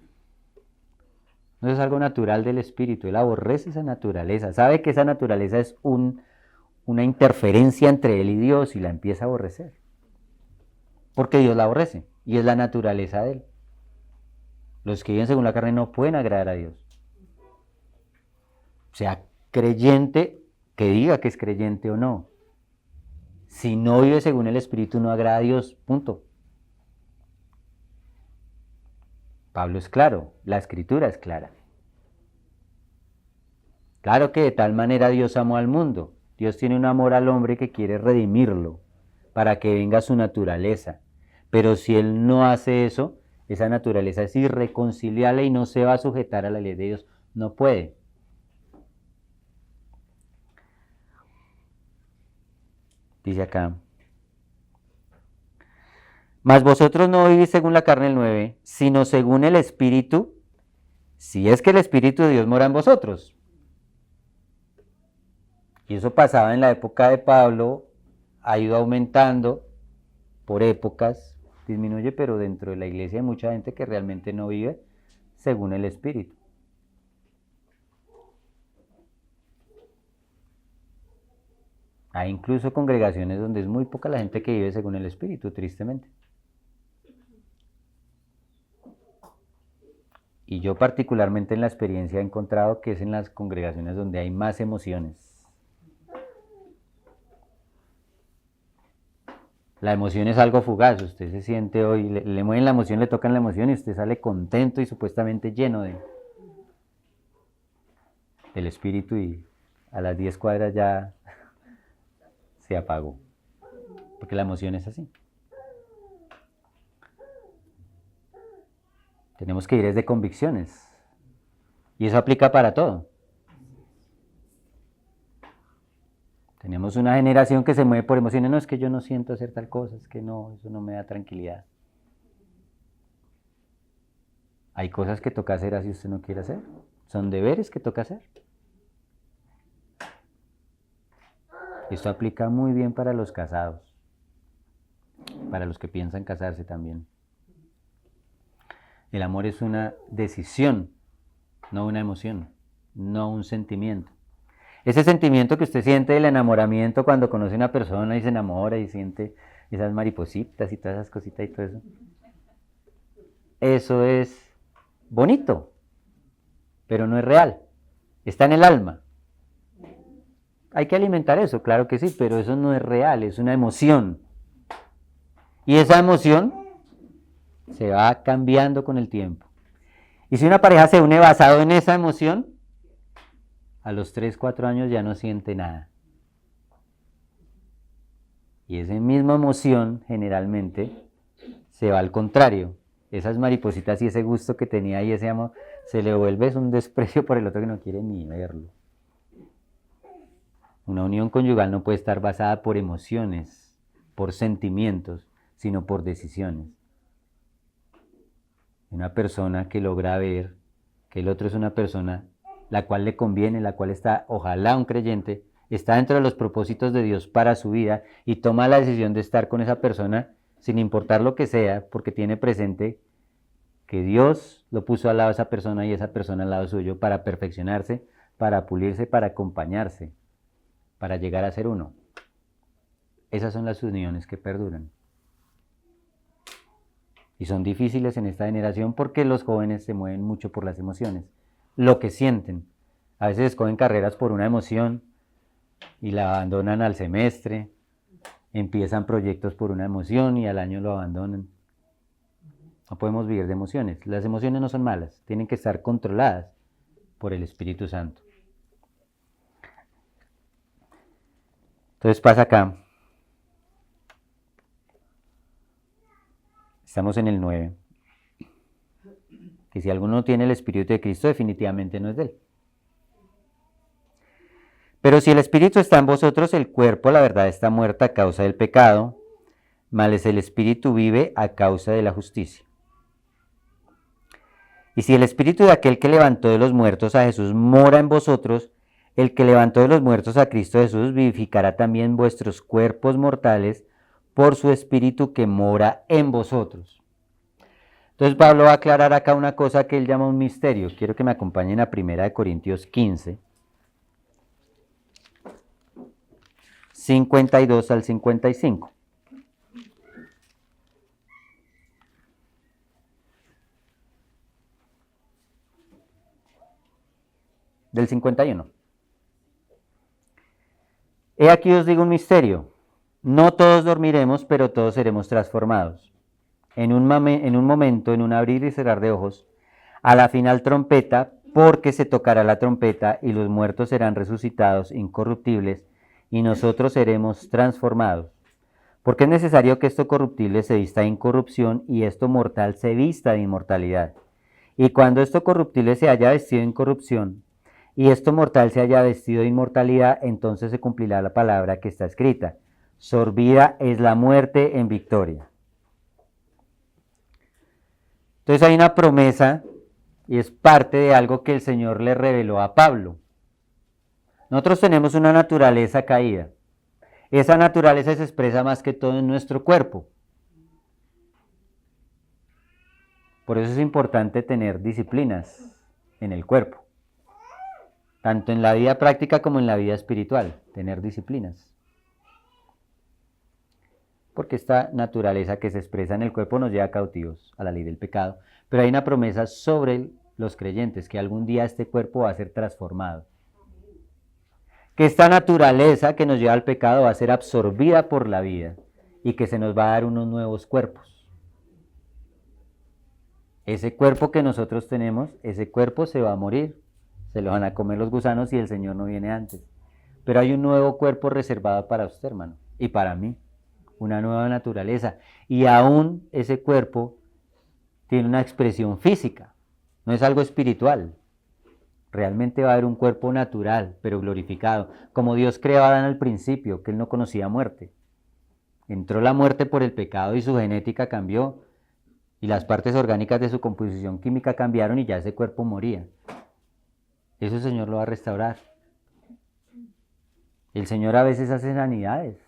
No es algo natural del espíritu, él aborrece esa naturaleza, sabe que esa naturaleza es una interferencia entre él y Dios, y la empieza a aborrecer, porque Dios la aborrece, y es la naturaleza de él. Los que viven según la carne no pueden agradar a Dios. Sea creyente, que diga que es creyente o no. Si no vive según el Espíritu, no agrada a Dios, punto. Pablo es claro, la Escritura es clara. Claro que de tal manera Dios amó al mundo. Dios tiene un amor al hombre que quiere redimirlo, para que venga su naturaleza. Pero si Él no hace eso, esa naturaleza es irreconciliable y no se va a sujetar a la ley de Dios. No puede. Dice acá, mas vosotros no vivís según la carne, el 9, sino según el Espíritu, si es que el Espíritu de Dios mora en vosotros. Y eso pasaba en la época de Pablo, ha ido aumentando por épocas, disminuye, pero dentro de la iglesia hay mucha gente que realmente no vive según el Espíritu. Hay incluso congregaciones donde es muy poca la gente que vive según el Espíritu, tristemente. Y yo particularmente en la experiencia he encontrado que es en las congregaciones donde hay más emociones. La emoción es algo fugaz, usted se siente hoy, le mueven la emoción, le tocan la emoción y usted sale contento y supuestamente lleno del Espíritu, y a las 10 cuadras ya se apagó, porque la emoción es así. Tenemos que ir desde convicciones, y eso aplica para todo. Tenemos una generación que se mueve por emociones, no, es que yo no siento hacer tal cosa, es que no, eso no me da tranquilidad. Hay cosas que toca hacer así usted no quiere hacer, son deberes que toca hacer. Esto aplica muy bien para los casados, para los que piensan casarse también. El amor es una decisión, no una emoción, no un sentimiento. Ese sentimiento que usted siente del enamoramiento cuando conoce a una persona y se enamora y siente esas maripositas y todas esas cositas y todo eso. Eso es bonito, pero no es real. Está en el alma. Hay que alimentar eso, claro que sí, pero eso no es real, es una emoción. Y esa emoción se va cambiando con el tiempo. Y si una pareja se une basado en esa emoción, a los 3, 4 años ya no siente nada. Y esa misma emoción generalmente se va al contrario. Esas maripositas y ese gusto que tenía y ese amor se le vuelve un desprecio por el otro que no quiere ni verlo. Una unión conyugal no puede estar basada por emociones, por sentimientos, sino por decisiones. Una persona que logra ver que el otro es una persona la cual le conviene, la cual está, ojalá un creyente, está dentro de los propósitos de Dios para su vida y toma la decisión de estar con esa persona sin importar lo que sea, porque tiene presente que Dios lo puso al lado de esa persona y esa persona al lado suyo para perfeccionarse, para pulirse, para acompañarse, para llegar a ser uno. Esas son las uniones que perduran. Y son difíciles en esta generación porque los jóvenes se mueven mucho por las emociones, lo que sienten. A veces escogen carreras por una emoción y la abandonan al semestre, empiezan proyectos por una emoción y al año lo abandonan. No podemos vivir de emociones. Las emociones no son malas, tienen que estar controladas por el Espíritu Santo. Entonces pasa acá. Estamos en el 9. Que si alguno no tiene el Espíritu de Cristo, definitivamente no es de él. Pero si el Espíritu está en vosotros, el cuerpo, la verdad, está muerta a causa del pecado, mas el Espíritu vive a causa de la justicia. Y si el Espíritu de aquel que levantó de los muertos a Jesús mora en vosotros, el que levantó de los muertos a Cristo Jesús vivificará también vuestros cuerpos mortales por su Espíritu que mora en vosotros. Entonces Pablo va a aclarar acá una cosa que él llama un misterio. Quiero que me acompañen a 1 Corintios 15, 52 al 55. Del 51. He aquí os digo un misterio. No todos dormiremos, pero todos seremos transformados. En un momento, en un abrir y cerrar de ojos, a la final trompeta, porque se tocará la trompeta y los muertos serán resucitados incorruptibles y nosotros seremos transformados. Porque es necesario que esto corruptible se vista de incorrupción y esto mortal se vista de inmortalidad. Y cuando esto corruptible se haya vestido de incorrupción y esto mortal se haya vestido de inmortalidad, entonces se cumplirá la palabra que está escrita. Sorbida es la muerte en victoria. Entonces hay una promesa y es parte de algo que el Señor le reveló a Pablo. Nosotros tenemos una naturaleza caída. Esa naturaleza se expresa más que todo en nuestro cuerpo. Por eso es importante tener disciplinas en el cuerpo. Tanto en la vida práctica como en la vida espiritual, tener disciplinas. Porque esta naturaleza que se expresa en el cuerpo nos lleva cautivos a la ley del pecado. Pero hay una promesa sobre los creyentes, que algún día este cuerpo va a ser transformado. Que esta naturaleza que nos lleva al pecado va a ser absorbida por la vida y que se nos va a dar unos nuevos cuerpos. Ese cuerpo que nosotros tenemos, ese cuerpo se va a morir, se lo van a comer los gusanos y el Señor no viene antes. Pero hay un nuevo cuerpo reservado para usted, hermano, y para mí, una nueva naturaleza. Y aún ese cuerpo tiene una expresión física, no es algo espiritual. Realmente va a haber un cuerpo natural, pero glorificado, como Dios creó a Adán al principio, que él no conocía muerte. Entró la muerte por el pecado y su genética cambió, y las partes orgánicas de su composición química cambiaron y ya ese cuerpo moría. Eso el Señor lo va a restaurar. El Señor a veces hace sanidades,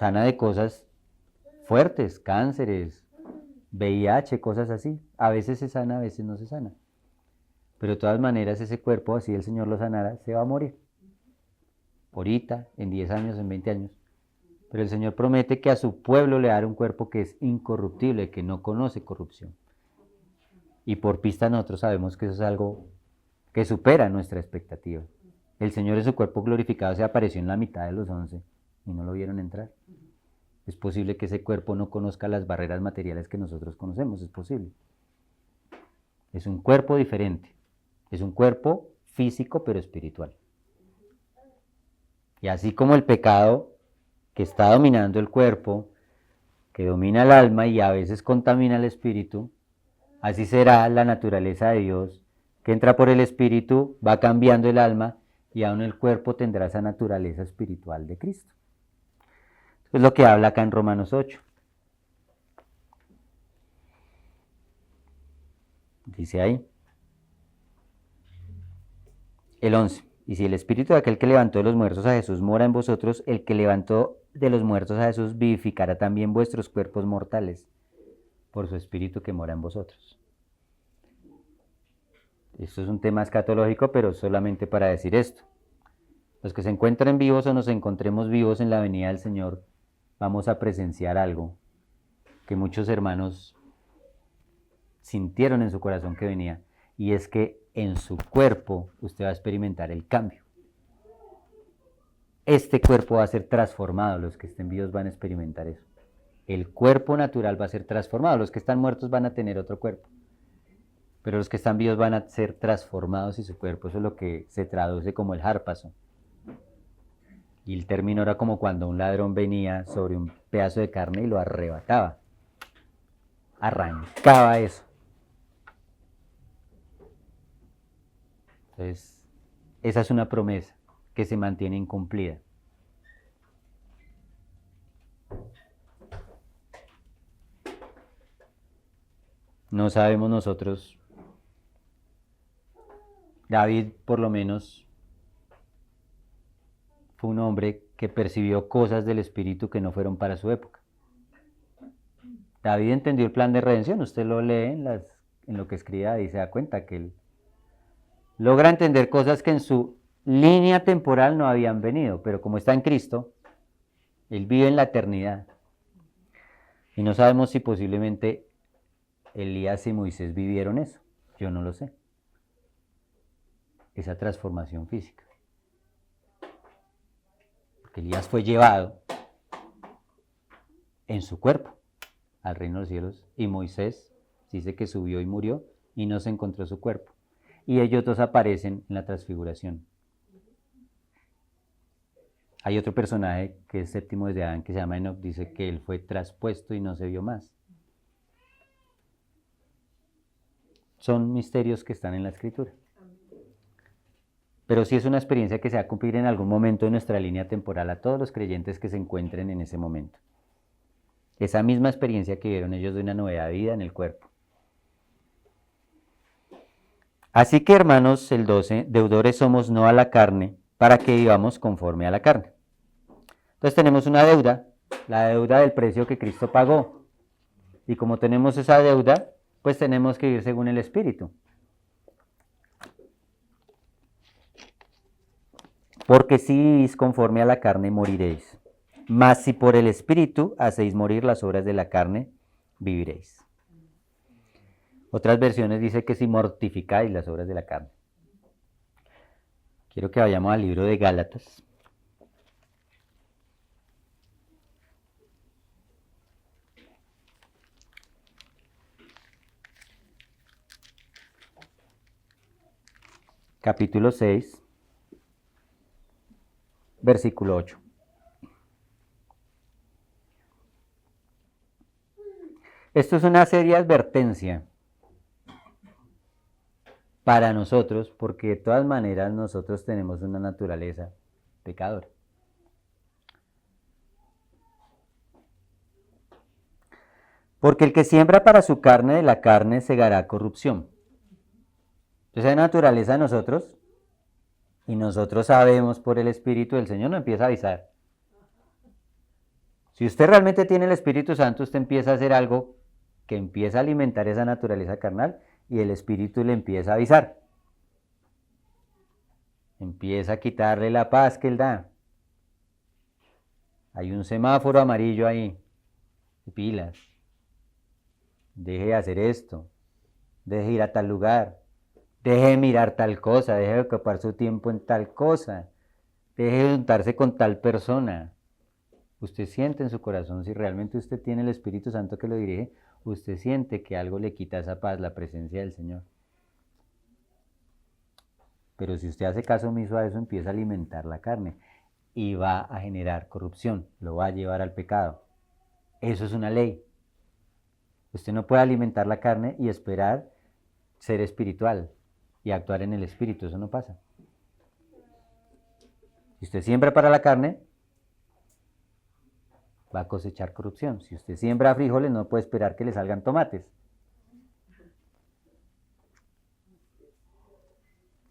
sana de cosas fuertes, cánceres, VIH, cosas así. A veces se sana, a veces no se sana. Pero de todas maneras ese cuerpo, así el Señor lo sanara, se va a morir. Ahorita, en 10 años, en 20 años. Pero el Señor promete que a su pueblo le dará un cuerpo que es incorruptible, que no conoce corrupción. Y por pista nosotros sabemos que eso es algo que supera nuestra expectativa. El Señor en su cuerpo glorificado se apareció en la mitad de los 11 y no lo vieron entrar. Es posible que ese cuerpo no conozca las barreras materiales que nosotros conocemos, es posible. Es un cuerpo diferente. Es un cuerpo físico pero espiritual. Y así como el pecado que está dominando el cuerpo, que domina el alma y a veces contamina el espíritu, así será la naturaleza de Dios, que entra por el espíritu, va cambiando el alma y aún el cuerpo tendrá esa naturaleza espiritual de Cristo. Es lo que habla acá en Romanos 8. Dice ahí. El 11. Y si el espíritu de aquel que levantó de los muertos a Jesús mora en vosotros, el que levantó de los muertos a Jesús vivificará también vuestros cuerpos mortales por su espíritu que mora en vosotros. Esto es un tema escatológico, pero solamente para decir esto. Los que se encuentren vivos o nos encontremos vivos en la venida del Señor, vamos a presenciar algo que muchos hermanos sintieron en su corazón que venía, y es que en su cuerpo usted va a experimentar el cambio. Este cuerpo va a ser transformado, los que estén vivos van a experimentar eso. El cuerpo natural va a ser transformado, los que están muertos van a tener otro cuerpo, pero los que están vivos van a ser transformados y su cuerpo, eso es lo que se traduce como el harpazo. Y el término era como cuando un ladrón venía sobre un pedazo de carne y lo arrebataba, arrancaba eso. Entonces, esa es una promesa que se mantiene incumplida. No sabemos nosotros, David por lo menos fue un hombre que percibió cosas del Espíritu que no fueron para su época. David entendió el plan de redención, usted lo lee en lo que escribe y se da cuenta que él logra entender cosas que en su línea temporal no habían venido, pero como está en Cristo, él vive en la eternidad. Y no sabemos si posiblemente Elías y Moisés vivieron eso, yo no lo sé. Esa transformación física. Porque Elías fue llevado en su cuerpo al reino de los cielos y Moisés dice que subió y murió y no se encontró su cuerpo. Y ellos dos aparecen en la transfiguración. Hay otro personaje que es séptimo desde Adán que se llama Enoc, dice que él fue traspuesto y no se vio más. Son misterios que están en la Escritura. Pero sí es una experiencia que se va a cumplir en algún momento de nuestra línea temporal a todos los creyentes que se encuentren en ese momento. Esa misma experiencia que vieron ellos de una nueva vida en el cuerpo. Así que, hermanos, el 12, deudores somos no a la carne, para que vivamos conforme a la carne. Entonces tenemos una deuda, la deuda del precio que Cristo pagó. Y como tenemos esa deuda, pues tenemos que vivir según el Espíritu. Porque si vivís conforme a la carne, moriréis. Mas si por el Espíritu hacéis morir las obras de la carne, viviréis. Otras versiones dice que si mortificáis las obras de la carne. Quiero que vayamos al libro de Gálatas. Capítulo 6, versículo 8. Esto es una seria advertencia para nosotros, porque de todas maneras nosotros tenemos una naturaleza pecadora. Porque el que siembra para su carne, de la carne segará corrupción. Entonces hay naturaleza de nosotros, y nosotros sabemos por el Espíritu, el Señor nos empieza a avisar. Si usted realmente tiene el Espíritu Santo, usted empieza a hacer algo que empieza a alimentar esa naturaleza carnal, y el Espíritu le empieza a avisar. Empieza a quitarle la paz que él da. Hay un semáforo amarillo ahí. Pilas. Deje de hacer esto. Deje de ir a tal lugar. Deje de mirar tal cosa. Deje de ocupar su tiempo en tal cosa. Deje de juntarse con tal persona. Usted siente en su corazón, si realmente usted tiene el Espíritu Santo que lo dirige, usted siente que algo le quita esa paz, la presencia del Señor. Pero si usted hace caso omiso a eso, empieza a alimentar la carne y va a generar corrupción, lo va a llevar al pecado. Eso es una ley. Usted no puede alimentar la carne y esperar ser espiritual y actuar en el Espíritu, eso no pasa. Si usted siembra para la carne, va a cosechar corrupción. Si usted siembra frijoles, no puede esperar que le salgan tomates.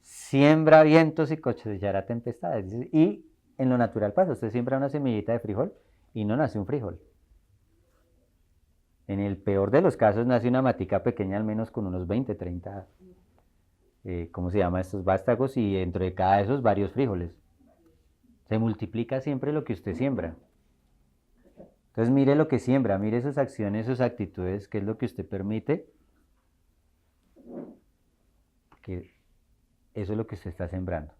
Siembra vientos y cosechará tempestades. Y en lo natural pasa, usted siembra una semillita de frijol y no nace un frijol. En el peor de los casos nace una matica pequeña, al menos con unos 20, 30, ¿cómo se llama? Estos vástagos, y dentro de cada de esos varios frijoles. Se multiplica siempre lo que usted siembra. Entonces mire lo que siembra, mire sus acciones, sus actitudes, qué es lo que usted permite, porque eso es lo que usted está sembrando.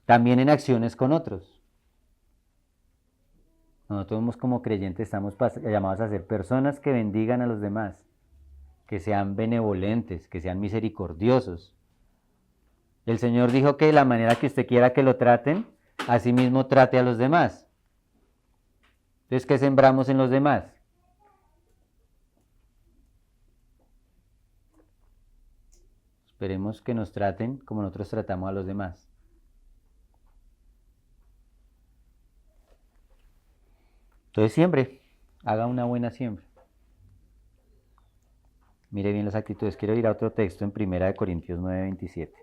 También en acciones con otros. Nosotros como creyentes estamos llamados a ser personas que bendigan a los demás, que sean benevolentes, que sean misericordiosos. El Señor dijo que de la manera que usted quiera que lo traten, así mismo trate a los demás. Entonces, ¿qué sembramos en los demás? Esperemos que nos traten como nosotros tratamos a los demás. Entonces siembre, haga una buena siembra. Mire bien las actitudes. Quiero ir a otro texto en 1 Corintios 9:27.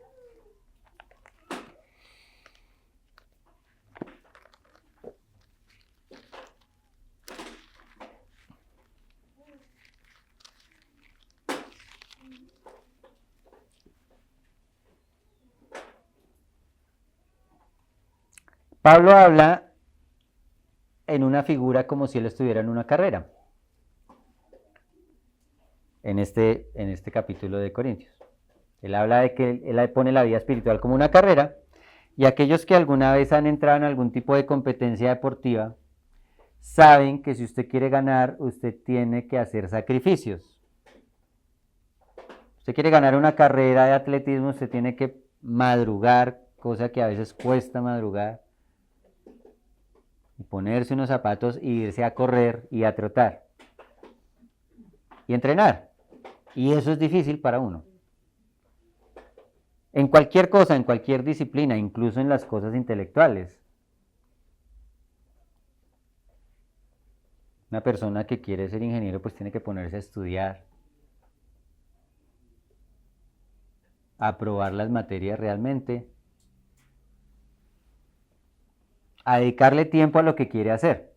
Pablo habla en una figura como si él estuviera en una carrera, en este capítulo de Corintios. Él habla de que él pone la vida espiritual como una carrera, y aquellos que alguna vez han entrado en algún tipo de competencia deportiva saben que si usted quiere ganar, usted tiene que hacer sacrificios. Usted quiere ganar una carrera de atletismo, usted tiene que madrugar, cosa que a veces cuesta madrugar, y ponerse unos zapatos y irse a correr y a trotar y entrenar. Y eso es difícil para uno. En cualquier cosa, en cualquier disciplina, incluso en las cosas intelectuales. Una persona que quiere ser ingeniero pues tiene que ponerse a estudiar, a aprobar las materias realmente, a dedicarle tiempo a lo que quiere hacer,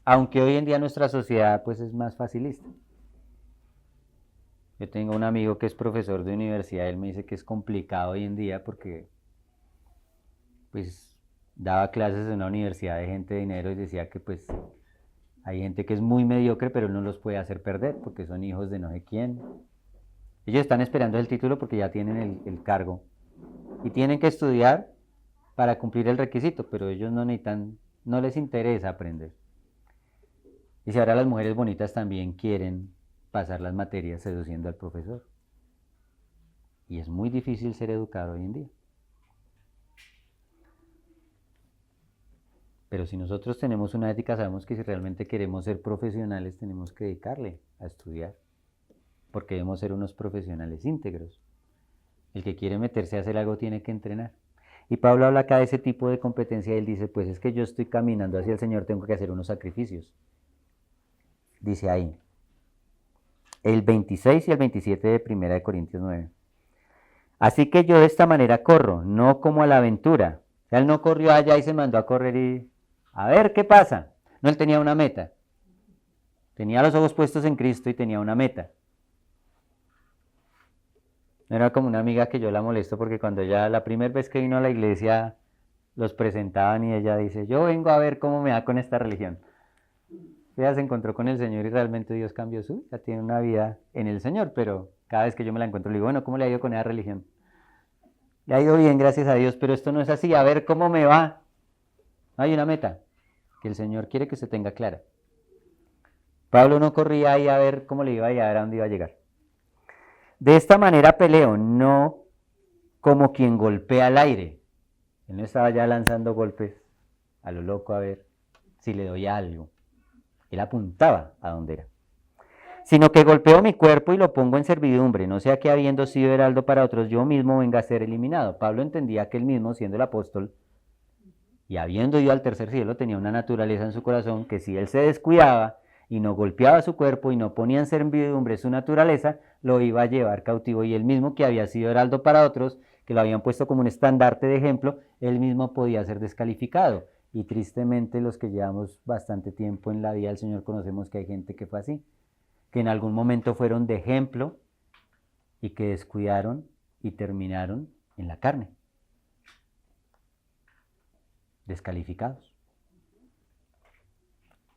aunque hoy en día nuestra sociedad pues es más facilista. Yo tengo un amigo que es profesor de universidad, él me dice que es complicado hoy en día porque pues daba clases en una universidad de gente de dinero y decía que pues hay gente que es muy mediocre, pero él no los puede hacer perder porque son hijos de no sé quién. Ellos están esperando el título porque ya tienen el cargo y tienen que estudiar para cumplir el requisito, pero ellos no necesitan, no les interesa aprender. Y si ahora las mujeres bonitas también quieren pasar las materias seduciendo al profesor. Y es muy difícil ser educado hoy en día. Pero si nosotros tenemos una ética, sabemos que si realmente queremos ser profesionales, tenemos que dedicarle a estudiar, porque debemos ser unos profesionales íntegros. El que quiere meterse a hacer algo tiene que entrenar. Y Pablo habla acá de ese tipo de competencia y él dice, pues es que yo estoy caminando hacia el Señor, tengo que hacer unos sacrificios. Dice ahí, el 26 y el 27 de 1 Corintios 9. Así que yo de esta manera corro, no como a la aventura. O sea, él no corrió allá y se mandó a correr y a ver qué pasa. No, él tenía una meta. Tenía los ojos puestos en Cristo y tenía una meta. Era como una amiga que yo la molesto porque cuando ella, la primera vez que vino a la iglesia, los presentaban y ella dice, yo vengo a ver cómo me da con esta religión. Ella se encontró con el Señor y realmente Dios cambió su vida, tiene una vida en el Señor, pero cada vez que yo me la encuentro le digo, bueno, ¿cómo le ha ido con esa religión? Le ha ido bien, gracias a Dios, pero esto no es así, a ver cómo me va. Hay una meta que el Señor quiere que se tenga clara. Pablo no corría ahí a ver cómo le iba y a ver a dónde iba a llegar. De esta manera peleo, no como quien golpea al aire. Él no estaba ya lanzando golpes a lo loco a ver si le doy algo. Él apuntaba a dónde era. Sino que golpeo mi cuerpo y lo pongo en servidumbre, no sea que habiendo sido heraldo para otros, yo mismo venga a ser eliminado. Pablo entendía que él mismo, siendo el apóstol, Y habiendo ido al tercer cielo, tenía una naturaleza en su corazón que si él se descuidaba y no golpeaba su cuerpo y no ponía en servidumbre su naturaleza, lo iba a llevar cautivo. Y él mismo, que había sido heraldo para otros, que lo habían puesto como un estandarte de ejemplo, él mismo podía ser descalificado. Y tristemente los que llevamos bastante tiempo en la vida del Señor conocemos que hay gente que fue así, que en algún momento fueron de ejemplo y que descuidaron y terminaron en la carne, descalificados.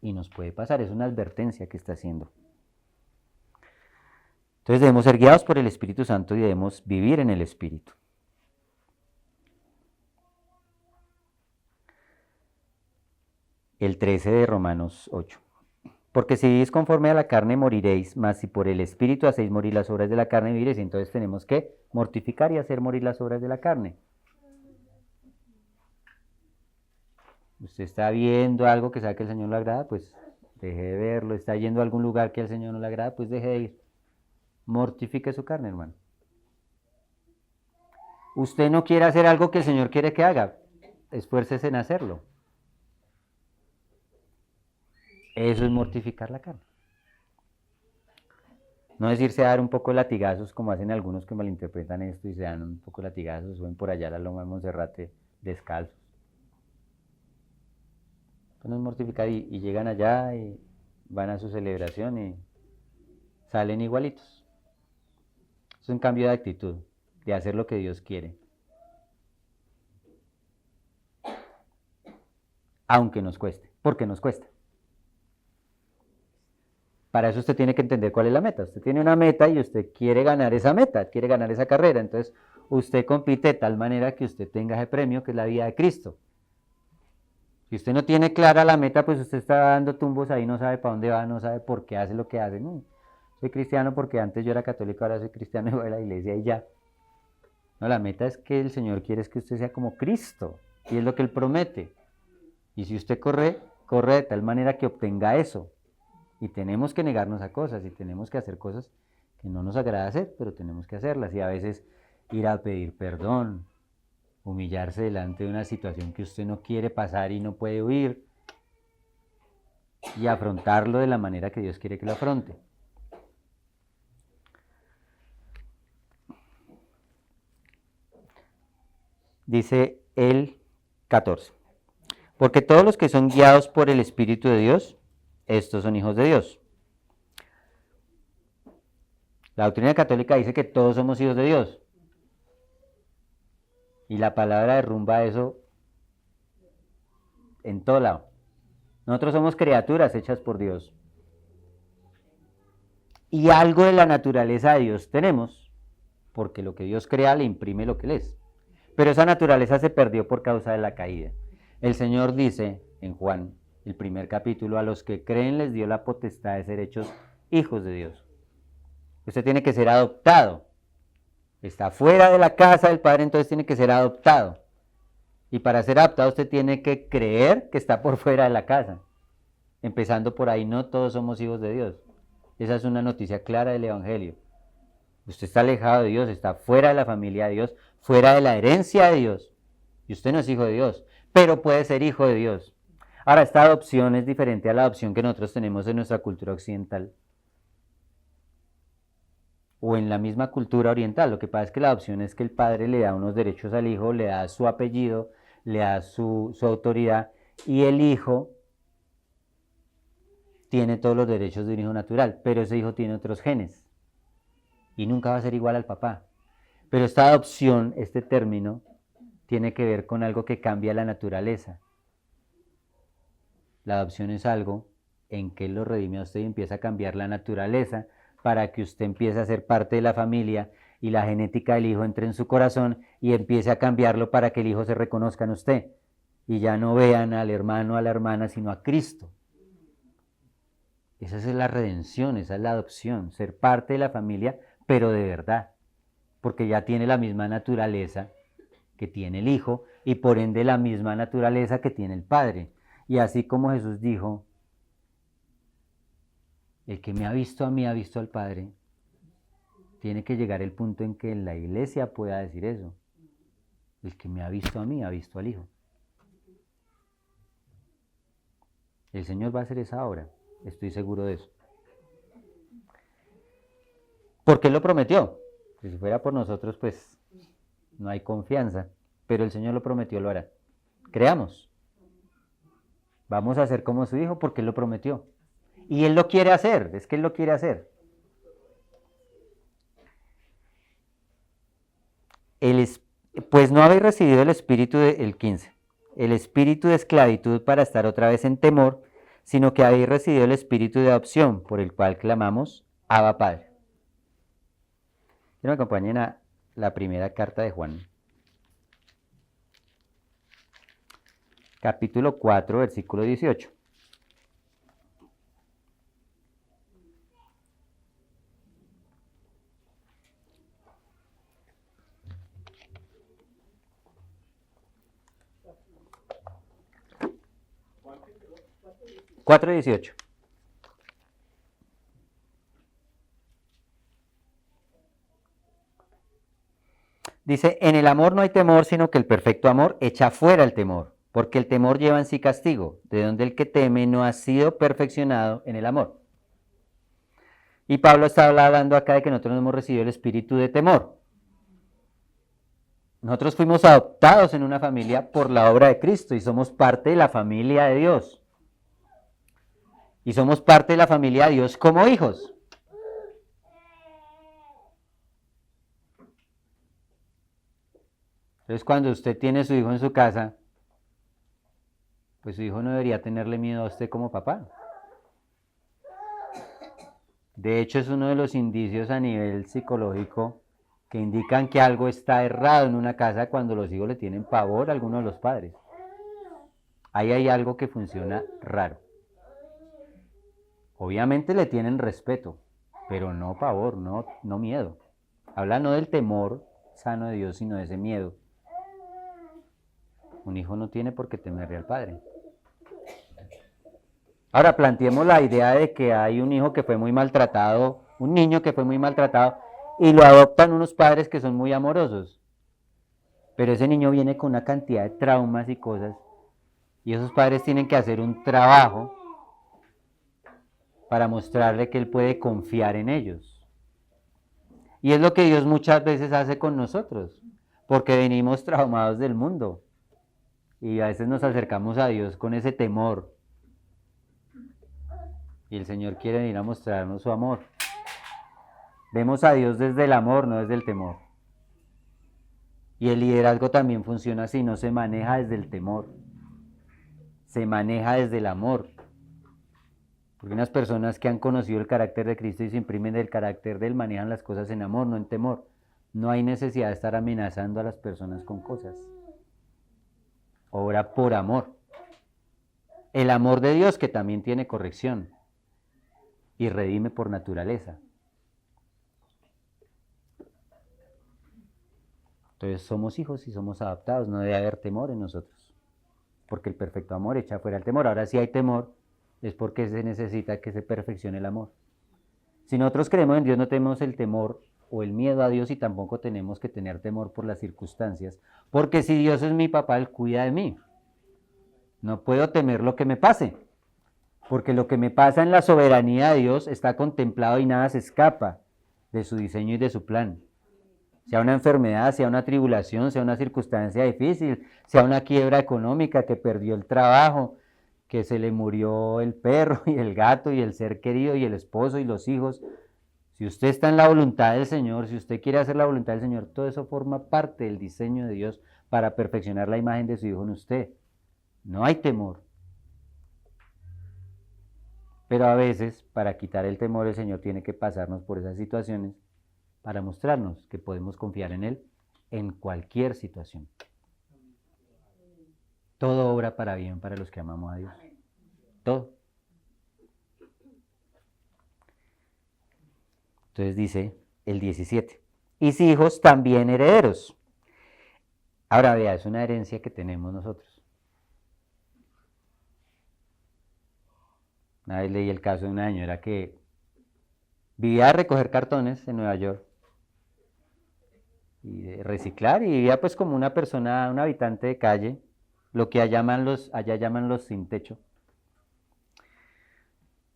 Y nos puede pasar, es una advertencia que está haciendo. Entonces debemos ser guiados por el Espíritu Santo y debemos vivir en el Espíritu. El 13 de Romanos 8. Porque si vivís conforme a la carne moriréis, mas si por el Espíritu hacéis morir las obras de la carne viviréis. Entonces tenemos que mortificar y hacer morir las obras de la carne. Usted está viendo algo que sabe que el Señor no le agrada, pues deje de verlo. Está yendo a algún lugar que al Señor no le agrada, pues deje de ir. Mortifique su carne, hermano. Usted no quiere hacer algo que el Señor quiere que haga, esfuércese en hacerlo. Eso es mortificar la carne. No es irse a dar un poco de latigazos como hacen algunos que malinterpretan esto y se dan un poco de latigazos, suben por allá a la loma de Monserrate descalzos. No es mortificar y llegan allá y van a su celebración y salen igualitos. Es un cambio de actitud, de hacer lo que Dios quiere. Aunque nos cueste, porque nos cuesta. Para eso usted tiene que entender cuál es la meta. Usted tiene una meta y usted quiere ganar esa meta, quiere ganar esa carrera. Entonces, usted compite de tal manera que usted tenga ese premio que es la vida de Cristo. Si usted no tiene clara la meta, pues usted está dando tumbos ahí, no sabe para dónde va, no sabe por qué hace lo que hace. No, soy cristiano porque antes yo era católico, ahora soy cristiano y voy a la iglesia y ya. No, la meta es que el Señor quiere es que usted sea como Cristo, y es lo que Él promete. Y si usted corre de tal manera que obtenga eso. Y tenemos que negarnos a cosas y tenemos que hacer cosas que no nos agrada hacer, pero tenemos que hacerlas. Y a veces ir a pedir perdón, humillarse delante de una situación que usted no quiere pasar y no puede huir, y afrontarlo de la manera que Dios quiere que lo afronte. Dice el 14. Porque todos los que son guiados por el Espíritu de Dios, estos son hijos de Dios. La doctrina católica dice que todos somos hijos de Dios. Y la palabra derrumba eso en todo lado. Nosotros somos criaturas hechas por Dios. Y algo de la naturaleza de Dios tenemos, porque lo que Dios crea le imprime lo que Él es. Pero esa naturaleza se perdió por causa de la caída. El Señor dice en Juan, el primer capítulo, a los que creen les dio la potestad de ser hechos hijos de Dios. Usted tiene que ser adoptado. Está fuera de la casa del Padre, entonces tiene que ser adoptado. Y para ser adoptado usted tiene que creer que está por fuera de la casa. Empezando por ahí, no todos somos hijos de Dios. Esa es una noticia clara del Evangelio. Usted está alejado de Dios, está fuera de la familia de Dios, fuera de la herencia de Dios. Y usted no es hijo de Dios, pero puede ser hijo de Dios. Ahora, esta adopción es diferente a la adopción que nosotros tenemos en nuestra cultura occidental o en la misma cultura oriental. Lo que pasa es que la adopción es que el padre le da unos derechos al hijo, le da su apellido, le da su autoridad, y el hijo tiene todos los derechos de un hijo natural, pero ese hijo tiene otros genes y nunca va a ser igual al papá. Pero esta adopción, este término, tiene que ver con algo que cambia la naturaleza. La adopción es algo en que Él lo redime a usted y empieza a cambiar la naturaleza para que usted empiece a ser parte de la familia y la genética del hijo entre en su corazón y empiece a cambiarlo para que el hijo se reconozca en usted y ya no vean al hermano o a la hermana, sino a Cristo. Esa es la redención, esa es la adopción, ser parte de la familia, pero de verdad, porque ya tiene la misma naturaleza que tiene el Hijo y por ende la misma naturaleza que tiene el Padre. Y así como Jesús dijo, el que me ha visto a mí ha visto al Padre, tiene que llegar el punto en que la iglesia pueda decir eso. El que me ha visto a mí ha visto al Hijo. El Señor va a hacer esa obra, estoy seguro de eso. Porque Él lo prometió. Si fuera por nosotros, pues no hay confianza. Pero el Señor lo prometió, lo hará. Creamos. Vamos a ser como su Hijo porque Él lo prometió. Y Él lo quiere hacer, es que Él lo quiere hacer. Pues no habéis recibido el espíritu del 15, el espíritu de esclavitud para estar otra vez en temor, sino que habéis recibido el espíritu de adopción, por el cual clamamos, Abba Padre. Quiero que me acompañen a la primera carta de Juan. Capítulo 4, versículo 18. Cuatro 18. Dice, en el amor no hay temor, sino que el perfecto amor echa fuera el temor, porque el temor lleva en sí castigo, de donde el que teme no ha sido perfeccionado en el amor. Y Pablo está hablando acá de que nosotros no hemos recibido el espíritu de temor. Nosotros fuimos adoptados en una familia por la obra de Cristo y somos parte de la familia de Dios. Y somos parte de la familia de Dios como hijos. Entonces, cuando usted tiene su hijo en su casa, pues su hijo no debería tenerle miedo a usted como papá. De hecho, es uno de los indicios a nivel psicológico que indican que algo está errado en una casa cuando los hijos le tienen pavor a alguno de los padres. Ahí hay algo que funciona raro. Obviamente le tienen respeto, pero no pavor, no miedo. Habla no del temor sano de Dios, sino de ese miedo. Un hijo no tiene por qué temerle al padre. Ahora planteemos la idea de que hay un hijo que fue muy maltratado, un niño que fue muy maltratado, y lo adoptan unos padres que son muy amorosos. Pero ese niño viene con una cantidad de traumas y cosas, y esos padres tienen que hacer un trabajo para mostrarle que él puede confiar en ellos. Y es lo que Dios muchas veces hace con nosotros, porque venimos traumados del mundo. Y a veces nos acercamos a Dios con ese temor. Y el Señor quiere venir a mostrarnos su amor. Vemos a Dios desde el amor, no desde el temor. Y el liderazgo también funciona así, no se maneja desde el temor. Se maneja desde el amor. Porque unas personas que han conocido el carácter de Cristo y se imprimen del carácter de Él, manejan las cosas en amor, no en temor. No hay necesidad de estar amenazando a las personas con cosas. Obra por amor. El amor de Dios que también tiene corrección y redime por naturaleza. Entonces somos hijos y somos adoptados, no debe haber temor en nosotros, porque el perfecto amor echa fuera el temor. Ahora si hay temor es porque se necesita que se perfeccione el amor. Si nosotros creemos en Dios no tenemos el temor o el miedo a Dios y tampoco tenemos que tener temor por las circunstancias, porque si Dios es mi papá, Él cuida de mí. No puedo temer lo que me pase, porque lo que me pasa en la soberanía de Dios está contemplado y nada se escapa de su diseño y de su plan. Sea una enfermedad, sea una tribulación, sea una circunstancia difícil, sea una quiebra económica, que perdió el trabajo, que se le murió el perro y el gato y el ser querido y el esposo y los hijos. Si usted está en la voluntad del Señor, si usted quiere hacer la voluntad del Señor, todo eso forma parte del diseño de Dios para perfeccionar la imagen de su Hijo en usted. No hay temor. Pero a veces, para quitar el temor, el Señor tiene que pasarnos por esas situaciones para mostrarnos que podemos confiar en Él en cualquier situación. Todo obra para bien para los que amamos a Dios. Todo. Entonces dice el 17. Y si hijos, también herederos. Ahora vea, es una herencia que tenemos nosotros. Una vez leí el caso de una señora que vivía a recoger cartones en Nueva York y de reciclar, y vivía pues como una persona, un habitante de calle, lo que allá llaman los sin techo.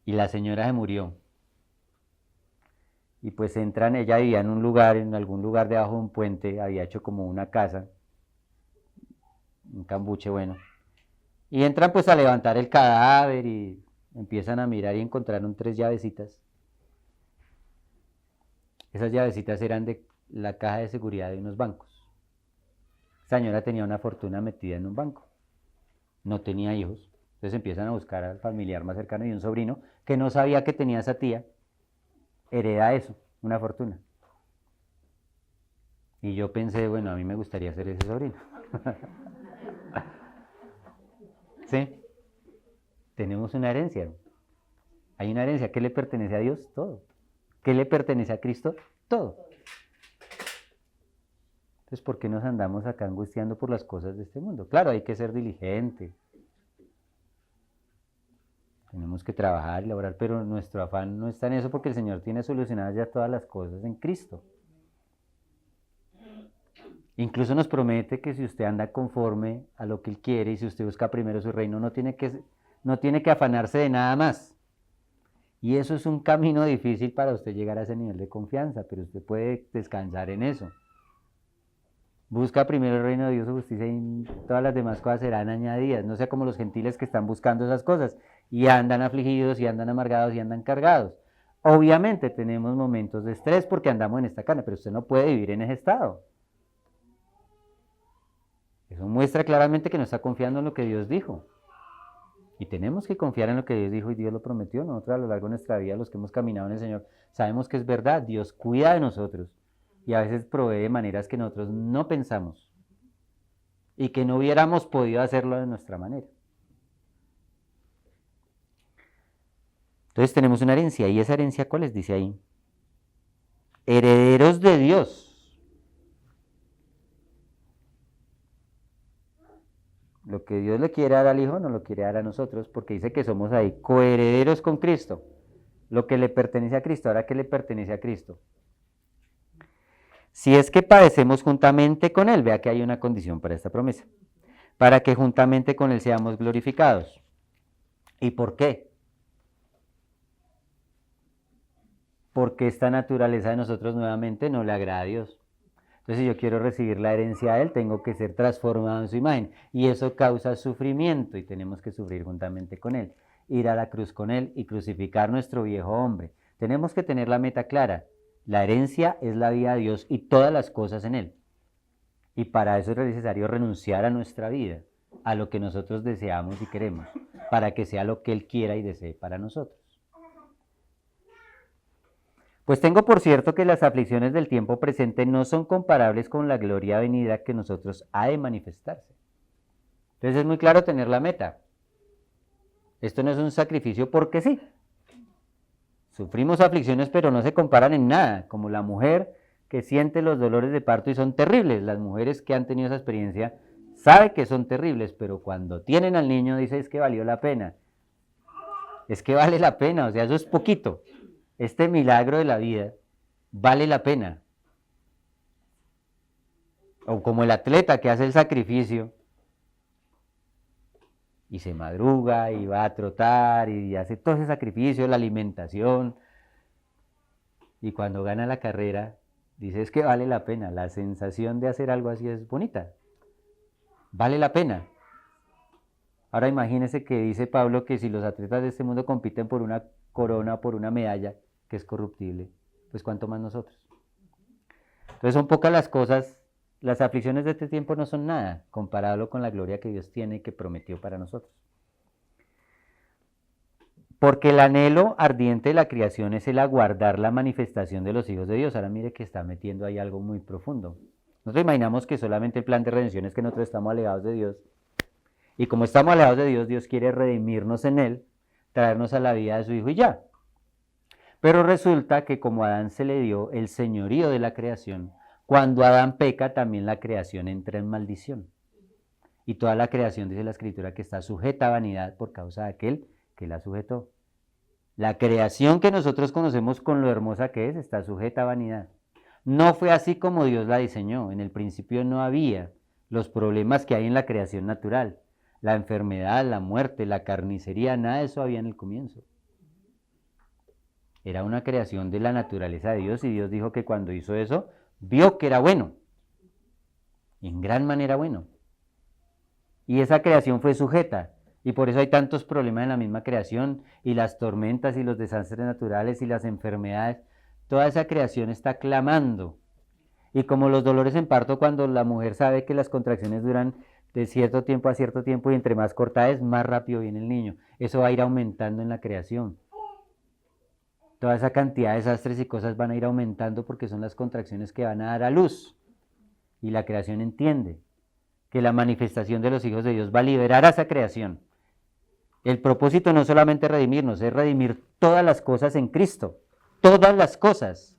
y la señora se murió. Y pues entran, ella vivía en un lugar, en algún lugar debajo de un puente, había hecho como una casa, un cambuche, bueno. Y entran pues a levantar el cadáver y empiezan a mirar y encontraron 3 llavecitas. Esas llavecitas eran de la caja de seguridad de unos bancos. Esa señora tenía una fortuna metida en un banco. No tenía hijos. Entonces empiezan a buscar al familiar más cercano y un sobrino que no sabía que tenía esa tía. Hereda eso, una fortuna. Y yo pensé, bueno, a mí me gustaría ser ese sobrino. ¿Sí? Tenemos una herencia. Hay una herencia. ¿Qué le pertenece a Dios? Todo. ¿Qué le pertenece a Cristo? Todo. Entonces, ¿por qué nos andamos acá angustiando por las cosas de este mundo? Claro, hay que ser diligente. Tenemos que trabajar y laborar, pero nuestro afán no está en eso porque el Señor tiene solucionadas ya todas las cosas en Cristo. Incluso nos promete que si usted anda conforme a lo que Él quiere y si usted busca primero su reino, no tiene que afanarse de nada más. Y eso es un camino difícil para usted llegar a ese nivel de confianza, pero usted puede descansar en eso. Busca primero el reino de Dios, su justicia, y todas las demás cosas serán añadidas. No sea como los gentiles que están buscando esas cosas y andan afligidos y andan amargados y andan cargados. Obviamente tenemos momentos de estrés porque andamos en esta carne, pero usted no puede vivir en ese estado. Eso muestra claramente que no está confiando en lo que Dios dijo. Y tenemos que confiar en lo que Dios dijo y Dios lo prometió. Nosotros a lo largo de nuestra vida, los que hemos caminado en el Señor, sabemos que es verdad. Dios cuida de nosotros y a veces provee de maneras que nosotros no pensamos y que no hubiéramos podido hacerlo de nuestra manera. Entonces tenemos una herencia. ¿Y esa herencia cuál es? Dice ahí. Herederos de Dios. Lo que Dios le quiere dar al Hijo no lo quiere dar a nosotros porque dice que somos ahí coherederos con Cristo. Lo que le pertenece a Cristo. Ahora, ¿qué le pertenece a Cristo? Si es que padecemos juntamente con Él, vea que hay una condición para esta promesa, para que juntamente con Él seamos glorificados. ¿Y por qué? Porque esta naturaleza de nosotros nuevamente no le agrada a Dios. Entonces, si yo quiero recibir la herencia de Él, tengo que ser transformado en su imagen. Y eso causa sufrimiento y tenemos que sufrir juntamente con Él. Ir a la cruz con Él y crucificar nuestro viejo hombre. Tenemos que tener la meta clara. La herencia es la vida de Dios y todas las cosas en Él. Y para eso es necesario renunciar a nuestra vida, a lo que nosotros deseamos y queremos, para que sea lo que Él quiera y desee para nosotros. Pues tengo por cierto que las aflicciones del tiempo presente no son comparables con la gloria venida que nosotros ha de manifestarse. Entonces es muy claro tener la meta. Esto no es un sacrificio porque sí. Sufrimos aflicciones pero no se comparan en nada, como la mujer que siente los dolores de parto y son terribles. Las mujeres que han tenido esa experiencia saben que son terribles, pero cuando tienen al niño dicen es que valió la pena. Es que vale la pena, o sea, eso es poquito. Este milagro de la vida vale la pena. O como el atleta que hace el sacrificio y se madruga y va a trotar y hace todo ese sacrificio, la alimentación, y cuando gana la carrera dice es que vale la pena. La sensación de hacer algo así es bonita, vale la pena. Ahora imagínense que dice Pablo que si los atletas de este mundo compiten por una corona, por una medalla que es corruptible, pues cuánto más nosotros. Entonces son pocas las cosas, las aflicciones de este tiempo no son nada comparado con la gloria que Dios tiene y que prometió para nosotros. Porque el anhelo ardiente de la creación es el aguardar la manifestación de los hijos de Dios. Ahora mire que está metiendo ahí algo muy profundo. Nosotros imaginamos que solamente el plan de redención es que nosotros estamos alejados de Dios. Y como estamos alejados de Dios, Dios quiere redimirnos en Él, traernos a la vida de su Hijo y ya. Pero resulta que como a Adán se le dio el señorío de la creación, cuando Adán peca, también la creación entra en maldición. Y toda la creación, dice la Escritura, que está sujeta a vanidad por causa de aquel que la sujetó. La creación que nosotros conocemos con lo hermosa que es, está sujeta a vanidad. No fue así como Dios la diseñó. En el principio no había los problemas que hay en la creación natural. La enfermedad, la muerte, la carnicería, nada de eso había en el comienzo. Era una creación de la naturaleza de Dios y Dios dijo que cuando hizo eso, vio que era bueno, en gran manera bueno. Y esa creación fue sujeta. Y por eso hay tantos problemas en la misma creación, y las tormentas y los desastres naturales y las enfermedades. Toda esa creación está clamando. Y como los dolores en parto, cuando la mujer sabe que las contracciones duran de cierto tiempo a cierto tiempo y entre más corta es, más rápido viene el niño. Eso va a ir aumentando en la creación. Toda esa cantidad de desastres y cosas van a ir aumentando porque son las contracciones que van a dar a luz. Y la creación entiende que la manifestación de los hijos de Dios va a liberar a esa creación. El propósito no es solamente redimirnos, es redimir todas las cosas en Cristo. Todas las cosas.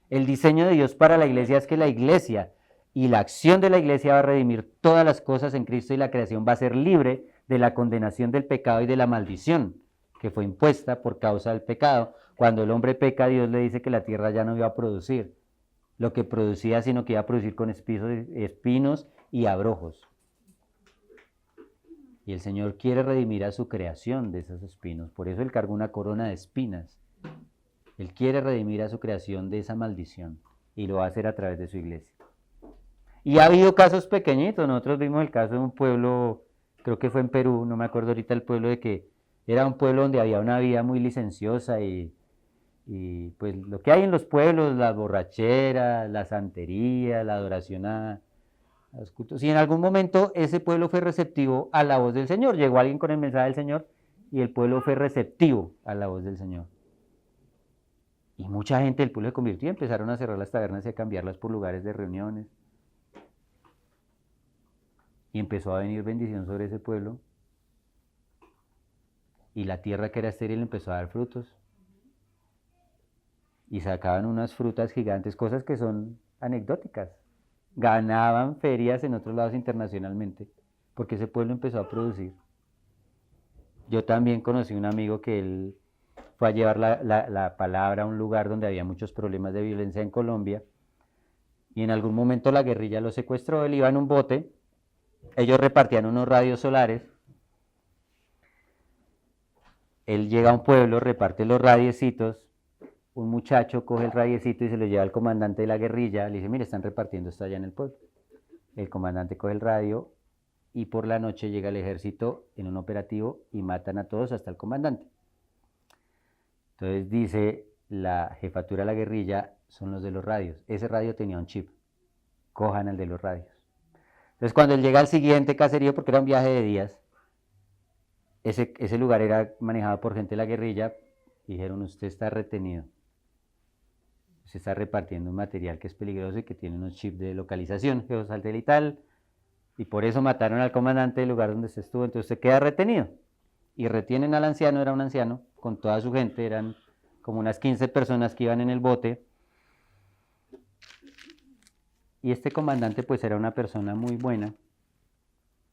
El diseño de Dios para la iglesia es que la iglesia y la acción de la iglesia va a redimir todas las cosas en Cristo y la creación va a ser libre de la condenación del pecado y de la maldición que fue impuesta por causa del pecado. Cuando el hombre peca, Dios le dice que la tierra ya no iba a producir lo que producía, sino que iba a producir con espinos y abrojos. Y el Señor quiere redimir a su creación de esos espinos. Por eso Él cargó una corona de espinas. Él quiere redimir a su creación de esa maldición. Y lo va a hacer a través de su iglesia. Y ha habido casos pequeñitos. Nosotros vimos el caso de un pueblo, creo que fue en Perú, no me acuerdo ahorita el pueblo, de que era un pueblo donde había una vida muy licenciosa y pues lo que hay en los pueblos, la borrachera, la santería, la adoración a los cultos. Y en algún momento ese pueblo fue receptivo a la voz del Señor. Llegó alguien con el mensaje del Señor y el pueblo fue receptivo a la voz del Señor. Y mucha gente del pueblo se convirtió y empezaron a cerrar las tabernas y a cambiarlas por lugares de reuniones. Y empezó a venir bendición sobre ese pueblo. Y la tierra que era estéril empezó a dar frutos. Y sacaban unas frutas gigantes, cosas que son anecdóticas. Ganaban ferias en otros lados internacionalmente, porque ese pueblo empezó a producir. Yo también conocí un amigo que él fue a llevar la palabra a un lugar donde había muchos problemas de violencia en Colombia, y en algún momento la guerrilla lo secuestró. Él iba en un bote, ellos repartían unos radios solares, él llega a un pueblo, reparte los radiecitos, un muchacho coge el radiecito y se lo lleva al comandante de la guerrilla, le dice, mire, están repartiendo esto allá en el pueblo. El comandante coge el radio y por la noche llega el ejército en un operativo y matan a todos hasta el comandante. Entonces dice la jefatura de la guerrilla, son los de los radios. Ese radio tenía un chip, cojan el de los radios. Entonces cuando él llega al siguiente caserío, porque era un viaje de días, ese lugar era manejado por gente de la guerrilla, dijeron, usted está retenido. Se está repartiendo un material que es peligroso y que tiene unos chips de localización geosatelital, y por eso mataron al comandante del lugar donde se estuvo. Entonces se queda retenido y retienen al anciano. Era un anciano con toda su gente, eran como unas 15 personas que iban en el bote, y este comandante pues era una persona muy buena.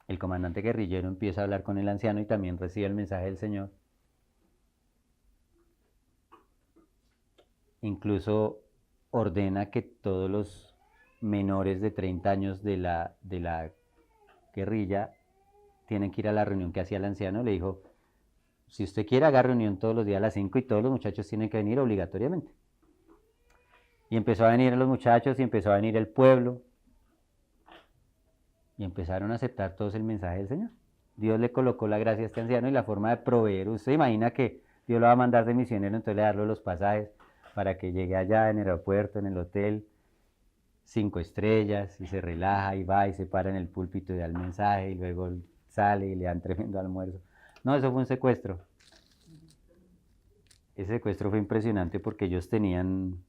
El comandante guerrillero empieza a hablar con el anciano y también recibe el mensaje del Señor. Incluso ordena que todos los menores de 30 años de la guerrilla tienen que ir a la reunión que hacía el anciano. Le dijo, si usted quiere haga reunión todos los días a las 5 y todos los muchachos tienen que venir obligatoriamente. Y empezó a venir los muchachos y empezó a venir el pueblo y empezaron a aceptar todos el mensaje del Señor. Dios le colocó la gracia a este anciano y la forma de proveer. Usted imagina que Dios lo va a mandar de misionero, entonces le darle los pasajes para que llegue allá en el aeropuerto, en el hotel, 5 estrellas, y se relaja y va y se para en el púlpito y da el mensaje y luego sale y le dan tremendo almuerzo. No, eso fue un secuestro. Ese secuestro fue impresionante porque ellos tenían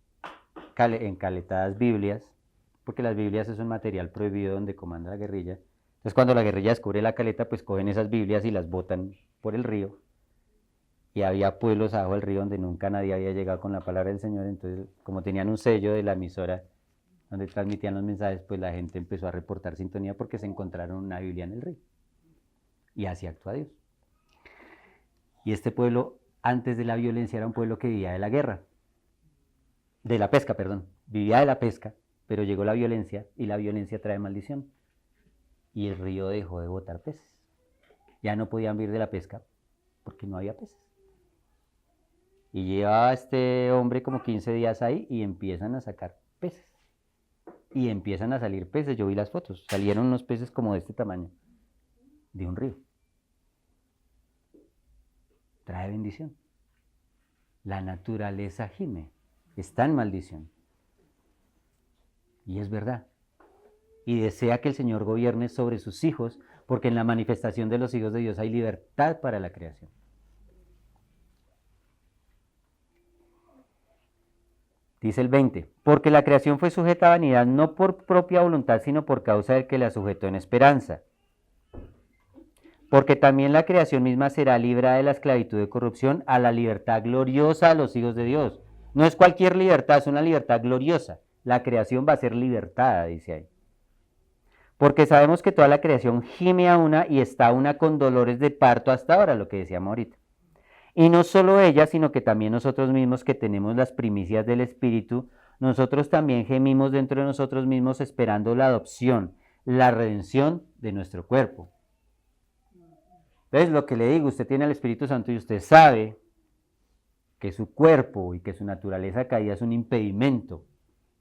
encaletadas Biblias, porque las Biblias es un material prohibido donde comanda la guerrilla. Entonces cuando la guerrilla descubre la caleta, pues cogen esas Biblias y las botan por el río. Y había pueblos abajo del río donde nunca nadie había llegado con la palabra del Señor. Entonces, como tenían un sello de la emisora donde transmitían los mensajes, pues la gente empezó a reportar sintonía porque se encontraron una Biblia en el río. Y así actúa Dios. Y este pueblo, antes de la violencia, era un pueblo que vivía de la guerra. De la pesca, perdón. Vivía de la pesca, pero llegó la violencia y la violencia trae maldición. Y el río dejó de botar peces. Ya no podían vivir de la pesca porque no había peces. Y lleva a este hombre como 15 días ahí y empiezan a sacar peces. Y empiezan a salir peces, yo vi las fotos, salieron unos peces como de este tamaño, de un río. Trae bendición. La naturaleza gime, está en maldición. Y es verdad. Y desea que el Señor gobierne sobre sus hijos, porque en la manifestación de los hijos de Dios hay libertad para la creación. Dice el 20, porque la creación fue sujeta a vanidad no por propia voluntad, sino por causa del que la sujetó en esperanza. Porque también la creación misma será librada de la esclavitud de corrupción a la libertad gloriosa de los hijos de Dios. No es cualquier libertad, es una libertad gloriosa. La creación va a ser libertada, dice ahí. Porque sabemos que toda la creación gime a una y está a una con dolores de parto hasta ahora, lo que decíamos ahorita. Y no solo ella, sino que también nosotros mismos que tenemos las primicias del Espíritu, nosotros también gemimos dentro de nosotros mismos esperando la adopción, la redención de nuestro cuerpo. Entonces, lo que le digo, usted tiene el Espíritu Santo y usted sabe que su cuerpo y que su naturaleza caída es un impedimento,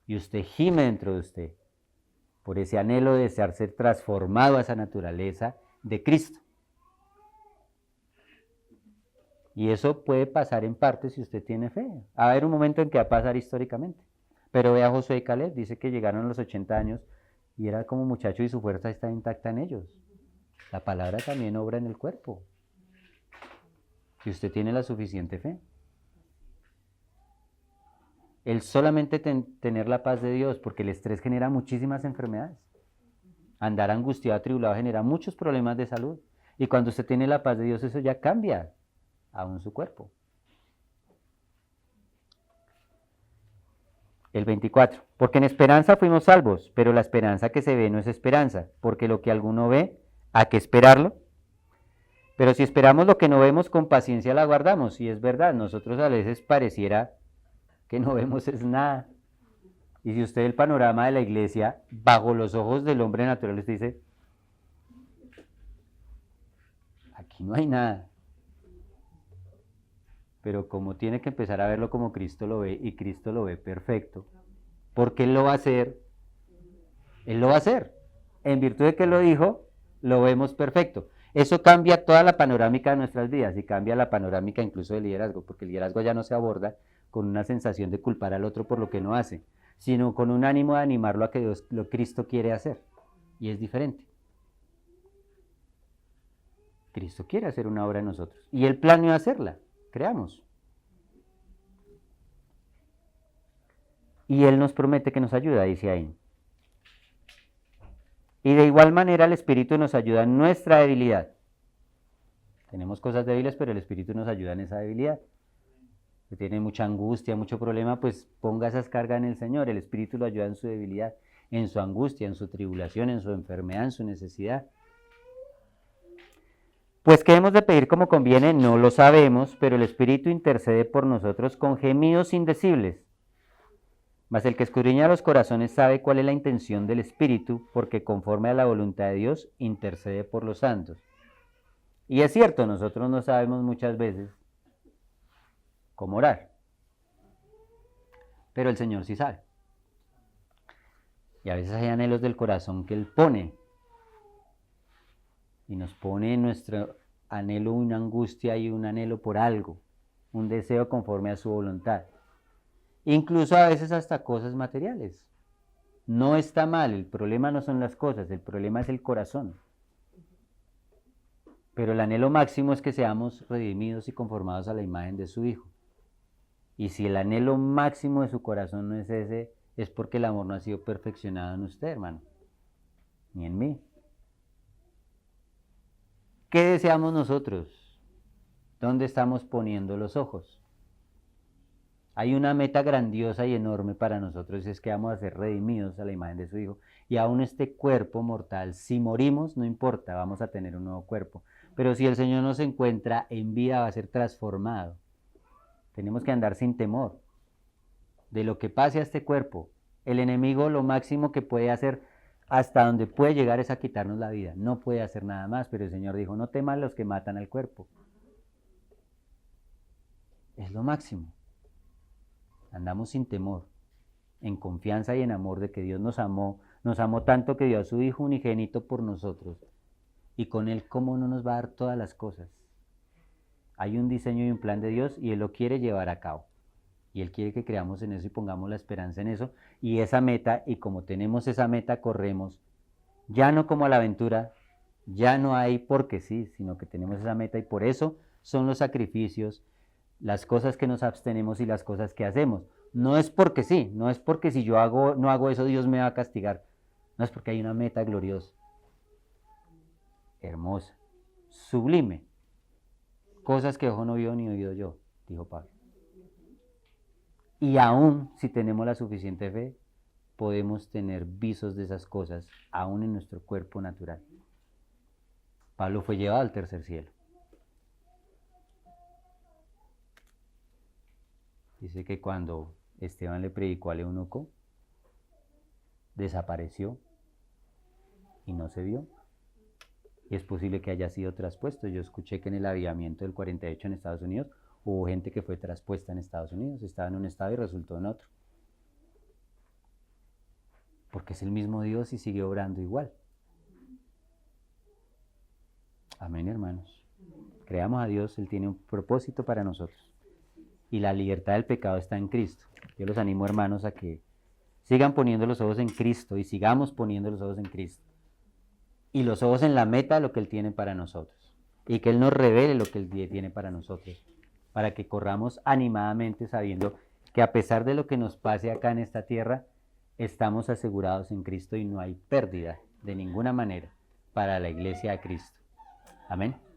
y usted gime dentro de usted por ese anhelo de desear ser transformado a esa naturaleza de Cristo. Y eso puede pasar en parte si usted tiene fe. Va a haber un momento en que va a pasar históricamente. Pero ve a Josué y Caleb, dice que llegaron a los 80 años y era como muchacho y su fuerza está intacta en ellos. La palabra también obra en el cuerpo. Si usted tiene la suficiente fe. El solamente tener la paz de Dios, porque el estrés genera muchísimas enfermedades. Andar angustiado, atribulado genera muchos problemas de salud. Y cuando usted tiene la paz de Dios, eso ya cambia aún su cuerpo. El 24. Porque en esperanza fuimos salvos, pero la esperanza que se ve no es esperanza, porque lo que alguno ve, ¿a qué esperarlo? Pero si esperamos lo que no vemos, con paciencia la guardamos. Y es verdad, nosotros a veces pareciera que no vemos es nada. Y si usted ve el panorama de la iglesia, bajo los ojos del hombre natural, usted dice, aquí no hay nada. Pero como tiene que empezar a verlo como Cristo lo ve, y Cristo lo ve perfecto, porque Él lo va a hacer, Él lo va a hacer. En virtud de que lo dijo, lo vemos perfecto. Eso cambia toda la panorámica de nuestras vidas y cambia la panorámica incluso del liderazgo, porque el liderazgo ya no se aborda con una sensación de culpar al otro por lo que no hace, sino con un ánimo de animarlo a que Dios, lo Cristo quiere hacer. Y es diferente. Cristo quiere hacer una obra en nosotros. Y Él planeó hacerla. Creamos. Y Él nos promete que nos ayuda, dice ahí. Y de igual manera el Espíritu nos ayuda en nuestra debilidad. Tenemos cosas débiles, pero el Espíritu nos ayuda en esa debilidad. Si tiene mucha angustia, mucho problema, pues ponga esas cargas en el Señor. El Espíritu lo ayuda en su debilidad, en su angustia, en su tribulación, en su enfermedad, en su necesidad. Pues ¿qué hemos de pedir como conviene? No lo sabemos, pero el Espíritu intercede por nosotros con gemidos indecibles. Mas el que escudriña los corazones sabe cuál es la intención del Espíritu, porque conforme a la voluntad de Dios intercede por los santos. Y es cierto, nosotros no sabemos muchas veces cómo orar, pero el Señor sí sabe. Y a veces hay anhelos del corazón que Él pone, y nos pone en nuestro anhelo una angustia y un anhelo por algo, un deseo conforme a su voluntad. Incluso a veces hasta cosas materiales. No está mal, el problema no son las cosas, el problema es el corazón. Pero el anhelo máximo es que seamos redimidos y conformados a la imagen de su Hijo. Y si el anhelo máximo de su corazón no es ese, es porque el amor no ha sido perfeccionado en usted, hermano, ni en mí. ¿Qué deseamos nosotros? ¿Dónde estamos poniendo los ojos? Hay una meta grandiosa y enorme para nosotros, y es que vamos a ser redimidos a la imagen de su Hijo. Y aún este cuerpo mortal, si morimos, no importa, vamos a tener un nuevo cuerpo. Pero si el Señor nos encuentra en vida, va a ser transformado. Tenemos que andar sin temor de lo que pase a este cuerpo. El enemigo lo máximo que puede hacer, hasta donde puede llegar, es a quitarnos la vida. No puede hacer nada más, pero el Señor dijo, no teman los que matan al cuerpo. es lo máximo. Andamos sin temor, en confianza y en amor de que Dios nos amó tanto que dio a su Hijo unigénito por nosotros. Y con Él, ¿cómo no nos va a dar todas las cosas? Hay un diseño y un plan de Dios y Él lo quiere llevar a cabo. Y Él quiere que creamos en eso y pongamos la esperanza en eso. Y esa meta, y como tenemos esa meta, corremos, ya no como a la aventura, ya no hay porque sí, sino que tenemos esa meta y por eso son los sacrificios, las cosas que nos abstenemos y las cosas que hacemos. No es porque sí, no es porque si yo no hago eso Dios me va a castigar. No, es porque hay una meta gloriosa, hermosa, sublime. Cosas que ojo no vio ni oído yo, dijo Pablo. Y aún si tenemos la suficiente fe, podemos tener visos de esas cosas, aún en nuestro cuerpo natural. Pablo fue llevado al tercer cielo. Dice que cuando Esteban le predicó al eunuco, desapareció y no se vio. Y es posible que haya sido traspuesto. Yo escuché que en el avivamiento del 48 en Estados Unidos hubo gente que fue traspuesta en Estados Unidos. Estaba en un estado y resultó en otro. Porque es el mismo Dios y sigue obrando igual. Amén, hermanos. Creamos a Dios, Él tiene un propósito para nosotros. Y la libertad del pecado está en Cristo. Yo los animo, hermanos, a que sigan poniendo los ojos en Cristo y sigamos poniendo los ojos en Cristo. Y los ojos en la meta, lo que Él tiene para nosotros. Y que Él nos revele lo que Él tiene para nosotros. Para que corramos animadamente sabiendo que a pesar de lo que nos pase acá en esta tierra, estamos asegurados en Cristo y no hay pérdida de ninguna manera para la iglesia de Cristo. Amén.